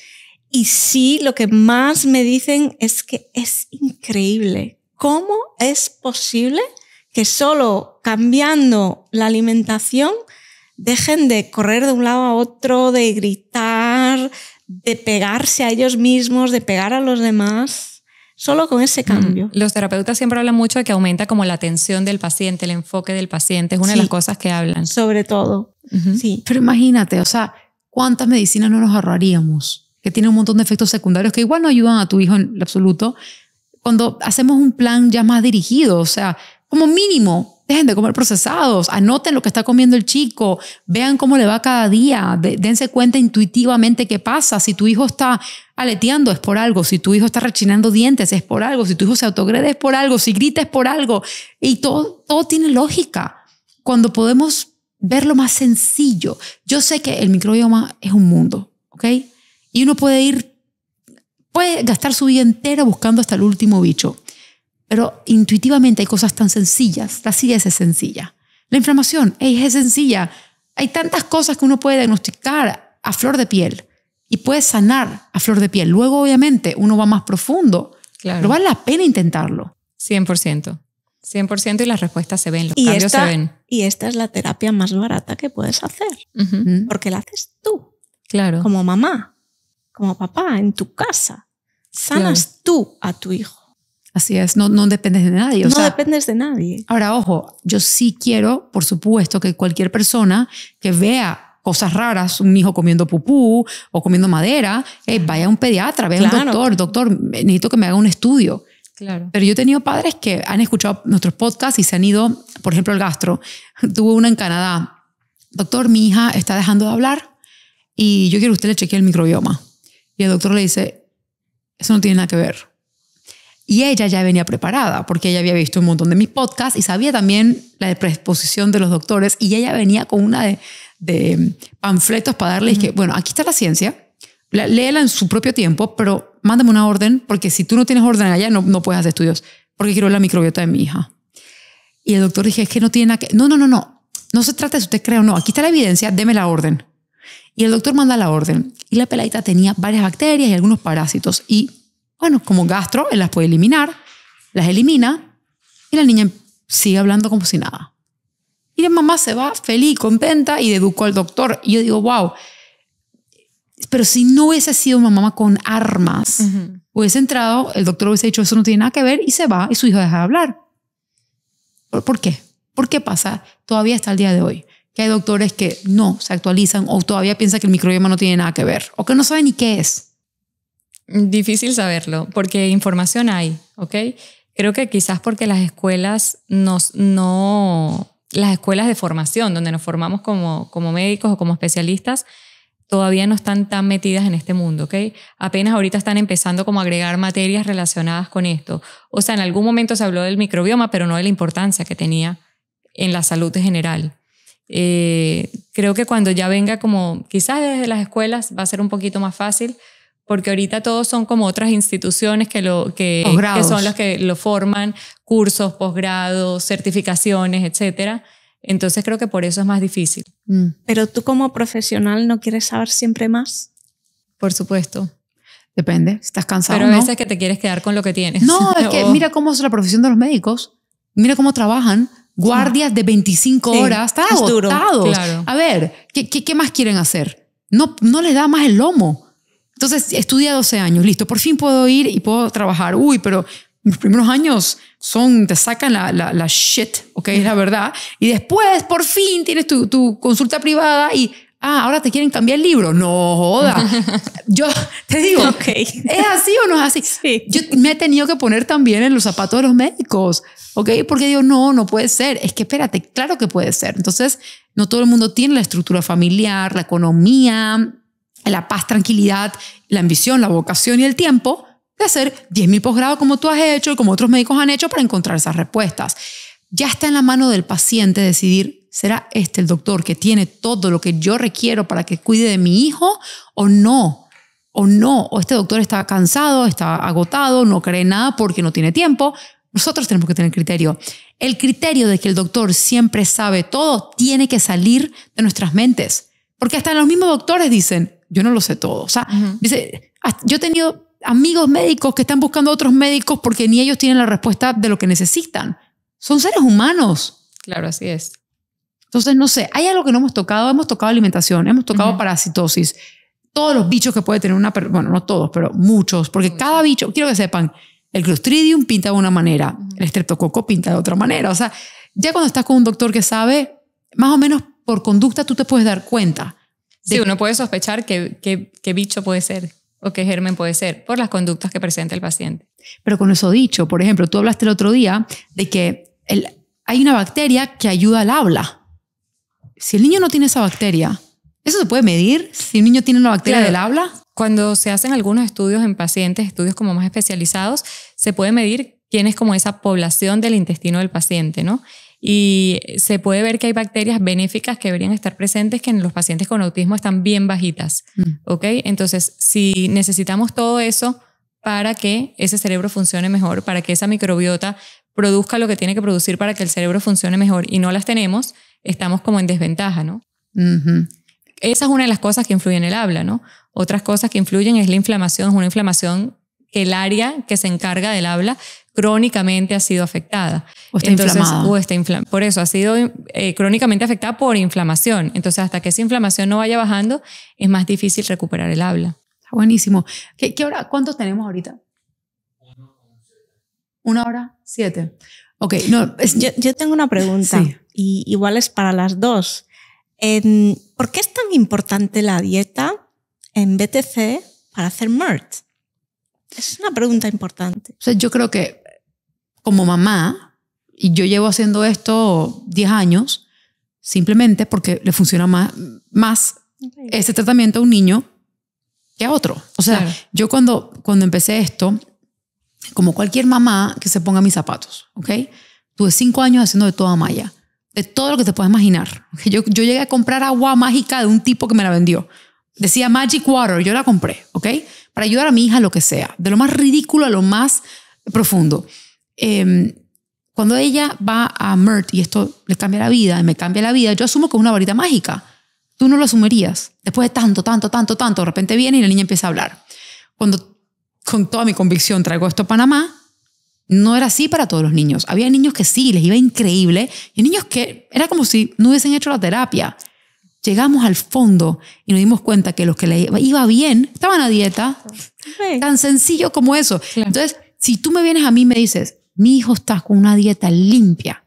Y sí, lo que más me dicen es que es increíble. ¿Cómo es posible que solo cambiando la alimentación dejen de correr de un lado a otro, de gritar, de pegarse a ellos mismos, de pegar a los demás, solo con ese cambio? Los terapeutas siempre hablan mucho de que aumenta como la atención del paciente, el enfoque del paciente, es una de las cosas que hablan. Sobre todo, sí. Pero imagínate, o sea, ¿cuántas medicinas no nos ahorraríamos? Que tienen un montón de efectos secundarios que igual no ayudan a tu hijo en lo absoluto. Cuando hacemos un plan ya más dirigido, o sea, como mínimo, dejen de comer procesados, anoten lo que está comiendo el chico, vean cómo le va cada día, dense cuenta intuitivamente qué pasa. Si tu hijo está aleteando es por algo, si tu hijo está rechinando dientes es por algo, si tu hijo se autoagrede es por algo, si grita es por algo. Y todo tiene lógica. Cuando podemos ver lo más sencillo. Yo sé que el microbioma es un mundo, ¿ok? Y uno puede gastar su vida entera buscando hasta el último bicho. Pero intuitivamente hay cosas tan sencillas. La acidez es sencilla. La inflamación es sencilla. Hay tantas cosas que uno puede diagnosticar a flor de piel y puede sanar a flor de piel. Luego, obviamente, uno va más profundo. Claro. Pero vale la pena intentarlo. 100%. 100% y las respuestas se ven, los cambios se ven. Y esta es la terapia más barata que puedes hacer. Porque la haces tú. Claro. Como mamá, como papá, en tu casa. Sanas tú a tu hijo. Así es, no dependes de nadie. No dependes de nadie. Ahora, ojo, yo sí quiero, por supuesto, que cualquier persona que vea cosas raras, un hijo comiendo pupú o comiendo madera, vaya a un pediatra, vaya a un doctor, necesito que me haga un estudio. Claro. Pero yo he tenido padres que han escuchado nuestros podcasts y se han ido, por ejemplo, el gastro. Tuve una en Canadá. Doctor, mi hija está dejando de hablar y yo quiero que usted le chequee el microbioma. Y el doctor le dice, eso no tiene nada que ver. Y ella ya venía preparada porque ella había visto un montón de mis podcasts y sabía también la predisposición de los doctores y ella venía con una de panfletos para darle y que, bueno, aquí está la ciencia, léela en su propio tiempo, pero mándame una orden porque si tú no tienes orden allá no puedes hacer estudios porque quiero la microbiota de mi hija. Y el doctor dije, es que no tiene nada que... No se trata de si usted cree o no. Aquí está la evidencia, deme la orden. Y el doctor manda la orden y la peladita tenía varias bacterias y algunos parásitos y bueno, como gastro, él las puede eliminar, las elimina y la niña sigue hablando como si nada. Y la mamá se va feliz, contenta y educó al doctor. Y yo digo, wow. Pero si no hubiese sido una mamá con armas, hubiese entrado, el doctor hubiese dicho, eso no tiene nada que ver y se va y su hijo deja de hablar. ¿Por qué? ¿Por qué pasa todavía hasta el día de hoy? Que hay doctores que no se actualizan o todavía piensan que el microbioma no tiene nada que ver o que no saben ni qué es. Difícil saberlo, porque información hay, ¿ok? Creo que quizás porque las escuelas las escuelas de formación, donde nos formamos como médicos o como especialistas, todavía no están tan metidas en este mundo, ¿ok? Apenas ahorita están empezando como a agregar materias relacionadas con esto. O sea, en algún momento se habló del microbioma, pero no de la importancia que tenía en la salud en general. Creo que cuando ya venga como, quizás desde las escuelas va a ser un poquito más fácil, porque ahorita todos son como otras instituciones que son las que lo forman, cursos, posgrados, certificaciones, etcétera. Entonces creo que por eso es más difícil. Pero tú como profesional no quieres saber siempre más. Por supuesto. Depende, si estás cansado. Pero a veces que te quieres quedar con lo que tienes. No, es que mira cómo es la profesión de los médicos. Mira cómo trabajan. Guardias de 25 horas. Están agotados. Claro. A ver, ¿qué más quieren hacer? No les da más el lomo. Entonces, estudia 12 años, listo, por fin puedo ir y puedo trabajar. Uy, pero los primeros años te sacan la shit, ¿ok? Es la verdad. Y después, por fin, tienes tu consulta privada y, ahora te quieren cambiar el libro. No joda. Yo te digo, Okay. ¿es así o no es así? Sí. Yo me he tenido que poner también en los zapatos de los médicos, ¿ok? Porque digo, no puede ser. Es que espérate, claro que puede ser. Entonces, no todo el mundo tiene la estructura familiar, la economía, la paz, tranquilidad, la ambición, la vocación y el tiempo de hacer 10.000 posgrados como tú has hecho y como otros médicos han hecho para encontrar esas respuestas. Ya está en la mano del paciente decidir, ¿será este el doctor que tiene todo lo que yo requiero para que cuide de mi hijo o no? O este doctor está cansado, está agotado, no cree nada porque no tiene tiempo. Nosotros tenemos que tener criterio. El criterio de que el doctor siempre sabe todo tiene que salir de nuestras mentes. Porque hasta los mismos doctores dicen, yo no lo sé todo. O sea, dice, yo he tenido amigos médicos que están buscando a otros médicos porque ni ellos tienen la respuesta de lo que necesitan. Son seres humanos. Claro, así es. Entonces, no sé, hay algo que no hemos tocado. Hemos tocado alimentación, hemos tocado parasitosis, todos los bichos que puede tener una persona. Bueno, no todos, pero muchos. Porque cada bicho, quiero que sepan, el Clostridium pinta de una manera, el Streptococo pinta de otra manera. O sea, ya cuando estás con un doctor que sabe, más o menos por conducta tú te puedes dar cuenta. Sí, uno puede sospechar qué bicho puede ser o qué germen puede ser por las conductas que presenta el paciente. Pero con eso dicho, por ejemplo, tú hablaste el otro día de que hay una bacteria que ayuda al habla. Si el niño no tiene esa bacteria, ¿eso se puede medir? Si un niño tiene una bacteria del habla. Cuando se hacen algunos estudios en pacientes, estudios como más especializados, se puede medir quién es como esa población del intestino del paciente, ¿no? Y se puede ver que hay bacterias benéficas que deberían estar presentes que en los pacientes con autismo están bien bajitas, ¿ok? Entonces, si necesitamos todo eso para que ese cerebro funcione mejor, para que esa microbiota produzca lo que tiene que producir para que el cerebro funcione mejor y no las tenemos, estamos como en desventaja, ¿no? Esa es una de las cosas que influyen en el habla, ¿no? Otras cosas que influyen es la inflamación, es una inflamación que el área que se encarga del habla crónicamente ha sido afectada. O está inflamada. O está por eso ha sido crónicamente afectada por inflamación. Entonces, hasta que esa inflamación no vaya bajando, es más difícil recuperar el habla. Buenísimo. ¿Qué hora? ¿Cuántos tenemos ahorita? 1 hora 7. Ok. No, yo tengo una pregunta, sí. Y igual es para las dos. ¿Por qué es tan importante la dieta en BTC para hacer MERT? Es una pregunta importante. O sea, yo creo que como mamá, y yo llevo haciendo esto 10 años, simplemente porque le funciona más ese tratamiento a un niño que a otro. O sea, claro. Yo cuando empecé esto, como cualquier mamá que se ponga mis zapatos, ¿ok? Tuve 5 años haciendo de toda malla, de todo lo que te puedas imaginar. Yo llegué a comprar agua mágica de un tipo que me la vendió. Decía Magic Water, yo la compré, ¿ok? Para ayudar a mi hija, lo que sea, de lo más ridículo a lo más profundo. Cuando ella va a MERT y esto le cambia la vida, y me cambia la vida, yo asumo que es una varita mágica. Tú no lo asumirías. Después de tanto, de repente viene y la niña empieza a hablar. Cuando con toda mi convicción traigo esto a Panamá, no era así para todos los niños. Había niños que sí, les iba increíble, y niños que era como si no hubiesen hecho la terapia. Llegamos al fondo y nos dimos cuenta que los que le iba bien estaban a dieta. Sí. Tan sencillo como eso. Claro. Entonces, si tú me vienes a mí y me dices, mi hijo está con una dieta limpia,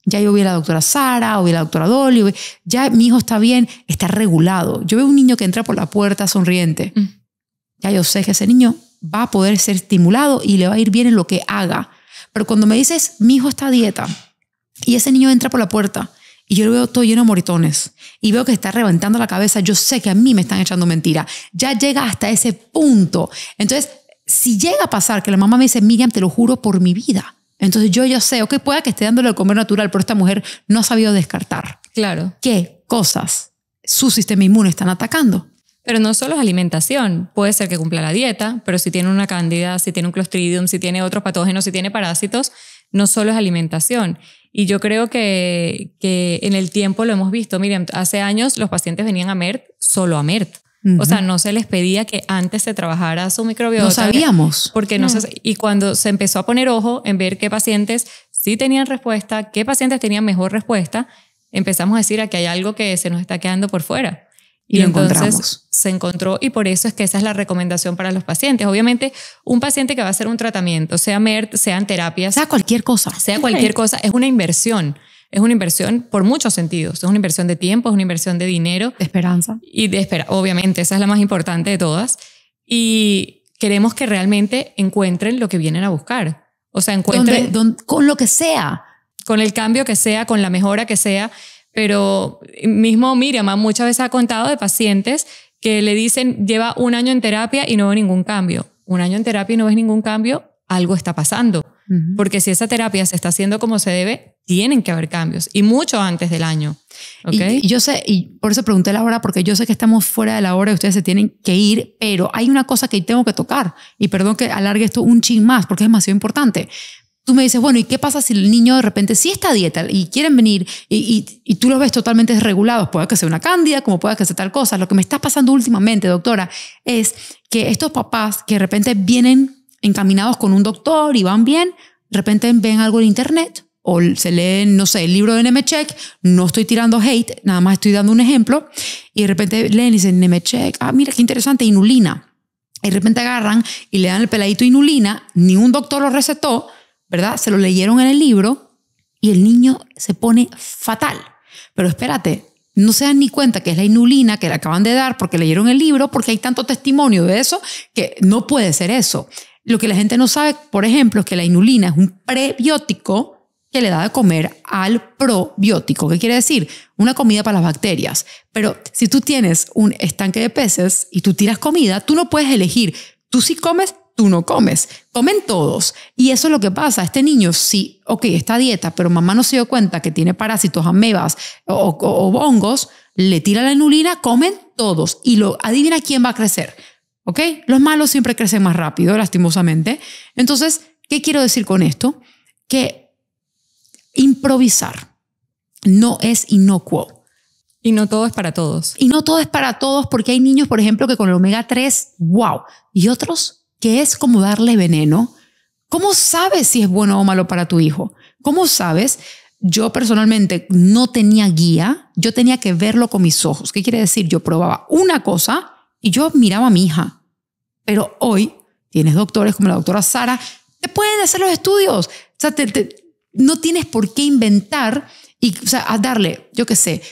ya yo vi a la doctora Sara o vi a la doctora Dolly, ya mi hijo está bien, está regulado. Yo veo un niño que entra por la puerta sonriente. Ya yo sé que ese niño va a poder ser estimulado y le va a ir bien en lo que haga. Pero cuando me dices, mi hijo está a dieta y ese niño entra por la puerta y yo lo veo todo lleno de moritones y veo que está reventando la cabeza, yo sé que a mí me están echando mentira. Ya llega hasta ese punto. Entonces, si llega a pasar que la mamá me dice, Miriam, te lo juro por mi vida. Entonces yo sé, ok, pueda que esté dándole el comer natural, pero esta mujer no ha sabido descartar. Claro. ¿Qué cosas su sistema inmune están atacando? Pero no solo es alimentación. Puede ser que cumpla la dieta, pero si tiene una cándida, si tiene un Clostridium, si tiene otros patógenos, si tiene parásitos, no solo es alimentación. Y yo creo que en el tiempo lo hemos visto. Miren, hace años los pacientes venían a MERT solo a MERT. O sea, no se les pedía que antes se trabajara su microbiota. No sabíamos. Porque y cuando se empezó a poner ojo en ver qué pacientes sí tenían respuesta, qué pacientes tenían mejor respuesta, empezamos a decir que hay algo que se nos está quedando por fuera. Y lo entonces encontramos. se encontró, y por eso es que esa es la recomendación para los pacientes. Obviamente, un paciente que va a hacer un tratamiento, sea MERT, sean terapias, sea cualquier cosa. sea cualquier cosa, es una inversión. Es una inversión por muchos sentidos. Es una inversión de tiempo, es una inversión de dinero. De esperanza. Y de espera, obviamente, esa es la más importante de todas. Y queremos que realmente encuentren lo que vienen a buscar. O sea, encuentren Con lo que sea. con el cambio que sea, con la mejora que sea. Pero mismo Miriam muchas veces ha contado de pacientes que le dicen, lleva 1 año en terapia y no veo ningún cambio. 1 año en terapia y no ves ningún cambio, algo está pasando. Porque si esa terapia se está haciendo como se debe, tienen que haber cambios. Y mucho antes del año. ¿Okay? Y yo sé, y por eso pregunté la hora, porque yo sé que estamos fuera de la hora y ustedes se tienen que ir, pero hay una cosa que tengo que tocar. Y perdón que alargue esto un chin más, porque es demasiado importante. Tú me dices, bueno, ¿y qué pasa si el niño de repente sí está a dieta y quieren venir y tú los ves totalmente desregulados? Puede que sea una cándida, como puede que sea tal cosa. Lo que me está pasando últimamente, doctora, es que estos papás que de repente vienen encaminados con un doctor y van bien, de repente ven algo en internet o se leen, no sé, el libro de Nemechek, no estoy tirando hate, nada más estoy dando un ejemplo, y de repente leen y dicen, Nemechek, mira qué interesante, inulina. Y de repente agarran y le dan el peladito inulina, ni un doctor lo recetó, ¿verdad? Se lo leyeron en el libro y el niño se pone fatal. Pero espérate, no se dan ni cuenta que es la inulina que le acaban de dar porque leyeron el libro, porque hay tanto testimonio de eso que no puede ser eso. Lo que la gente no sabe, por ejemplo, es que la inulina es un prebiótico que le da de comer al probiótico. ¿Qué quiere decir? Una comida para las bacterias. Pero si tú tienes un estanque de peces y tú tiras comida, tú no puedes elegir. Tú sí comes, tú no comes. Comen todos. Y eso es lo que pasa. Este niño sí, ok, está a dieta, pero mamá no se dio cuenta que tiene parásitos, amebas o hongos, le tira la inulina, comen todos. Y adivina quién va a crecer. ¿Ok? Los malos siempre crecen más rápido, lastimosamente. Entonces, ¿qué quiero decir con esto? Que improvisar no es inocuo. Y no todo es para todos. Y no todo es para todos, porque hay niños, por ejemplo, que con el omega 3, wow. Y otros que es como darle veneno. ¿Cómo sabes si es bueno o malo para tu hijo? ¿Cómo sabes? Yo personalmente no tenía guía. Yo tenía que verlo con mis ojos. ¿Qué quiere decir? Yo probaba una cosa y yo miraba a mi hija. Pero hoy tienes doctores como la doctora Sara, te pueden hacer los estudios. O sea, no tienes por qué inventar y, o sea, a darle, yo qué sé,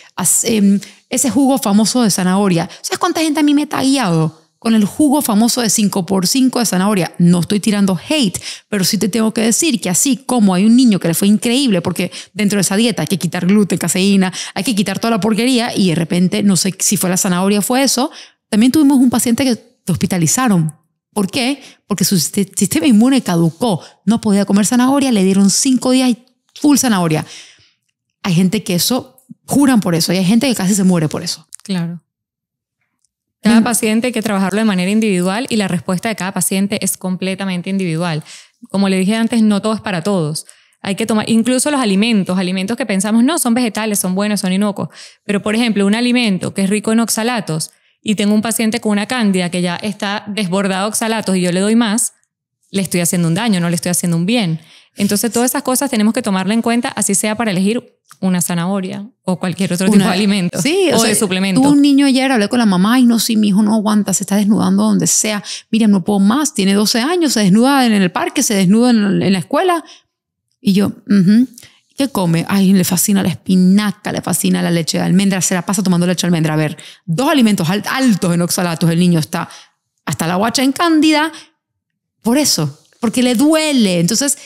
ese jugo famoso de zanahoria. ¿Sabes cuánta gente a mí me ha guiado con el jugo famoso de 5x5 de zanahoria? No estoy tirando hate, pero sí te tengo que decir que así como hay un niño que le fue increíble porque dentro de esa dieta hay que quitar gluten, caseína, hay que quitar toda la porquería y de repente, no sé si fue la zanahoria o fue eso, también tuvimos un paciente que te hospitalizaron. ¿Por qué? Porque su sistema inmune caducó. No podía comer zanahoria, le dieron 5 días y full zanahoria. Hay gente que juran por eso y hay gente que casi se muere por eso. Claro. Cada paciente hay que trabajarlo de manera individual y la respuesta de cada paciente es completamente individual. Como le dije antes, no todo es para todos. Hay que tomar incluso los alimentos que pensamos no, son vegetales, son buenos, son inocuos. Pero, por ejemplo, un alimento que es rico en oxalatos y tengo un paciente con una cándida que ya está desbordado de oxalatos y yo le doy más, le estoy haciendo un daño, no le estoy haciendo un bien. Entonces, todas esas cosas tenemos que tomarla en cuenta, así sea para elegir una zanahoria o cualquier otro tipo de alimento. Sí, o de suplemento. Tuve un niño ayer, hablé con la mamá y no, sí, mi hijo no aguanta, se está desnudando donde sea. Mira, no puedo más, tiene 12 años, se desnuda en el parque, se desnuda en la escuela. Y yo, ¿qué come? Ay, le fascina la espinaca, le fascina la leche de almendra, se la pasa tomando leche de almendra. A ver, 2 alimentos altos en oxalatos, el niño está hasta la guacha en cándida. Por eso, porque le duele. Entonces,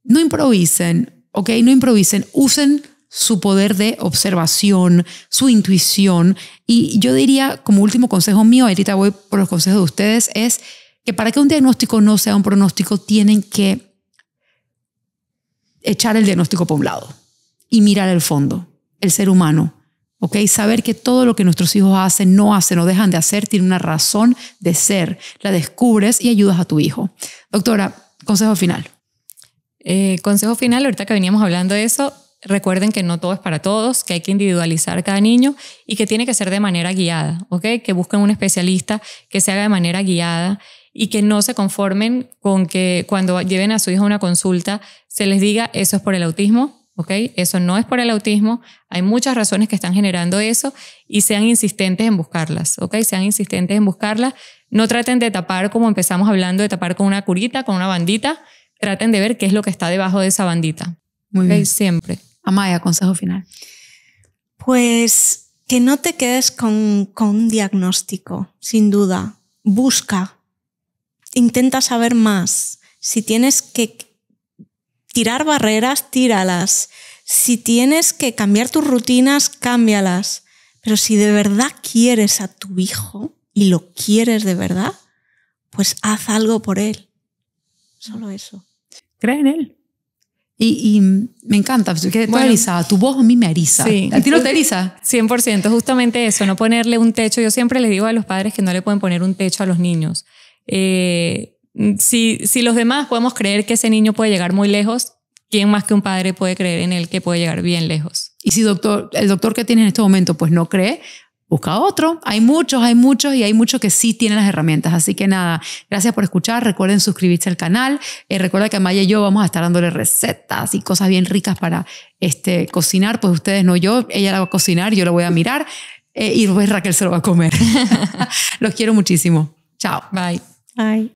no improvisen, ¿ok? No improvisen, usen su poder de observación, su intuición. Y yo diría, como último consejo mío, ahorita voy por los consejos de ustedes, es que para que un diagnóstico no sea un pronóstico, tienen que echar el diagnóstico por un lado y mirar el fondo, el ser humano, ¿ok? Saber que todo lo que nuestros hijos hacen, no dejan de hacer, tiene una razón de ser. La descubres y ayudas a tu hijo. Doctora, consejo final. Consejo final, ahorita que veníamos hablando de eso, recuerden que no todo es para todos, que hay que individualizar cada niño y que tiene que ser de manera guiada, ¿ok? Que busquen un especialista que se haga de manera guiada y que no se conformen con que cuando lleven a su hijo a una consulta se les diga eso es por el autismo, ¿ok? Eso no es por el autismo, hay muchas razones que están generando eso y sean insistentes en buscarlas, ¿ok? Sean insistentes en buscarlas. No traten de tapar, como empezamos hablando, de tapar con una curita, con una bandita. Traten de ver qué es lo que está debajo de esa bandita. Muy ¿Okay? bien. Siempre. Amaya, consejo final. Pues que no te quedes con un diagnóstico, sin duda. Busca, intenta saber más. Si tienes que tirar barreras, tíralas. Si tienes que cambiar tus rutinas, cámbialas. Pero si de verdad quieres a tu hijo y lo quieres de verdad, pues haz algo por él. Solo eso. Cree en él. Y me encanta, que Bueno, eriza. Tu voz a mí me eriza. Sí. ¿A ti no te eriza? 100%, justamente eso, no ponerle un techo. Yo siempre les digo a los padres que no le pueden poner un techo a los niños. Si los demás podemos creer que ese niño puede llegar muy lejos, ¿quién más que un padre puede creer en él que puede llegar bien lejos? Y si el doctor que tienes en este momento pues no cree, busca otro. Hay muchos y hay muchos que sí tienen las herramientas. Así que nada, gracias por escuchar. Recuerden suscribirse al canal. Recuerda que Amaya y yo vamos a estar dándole recetas y cosas bien ricas para cocinar. Pues ustedes no, yo. Ella la va a cocinar, yo la voy a mirar y después Raquel se lo va a comer. Los quiero muchísimo. Chao. Bye. Bye.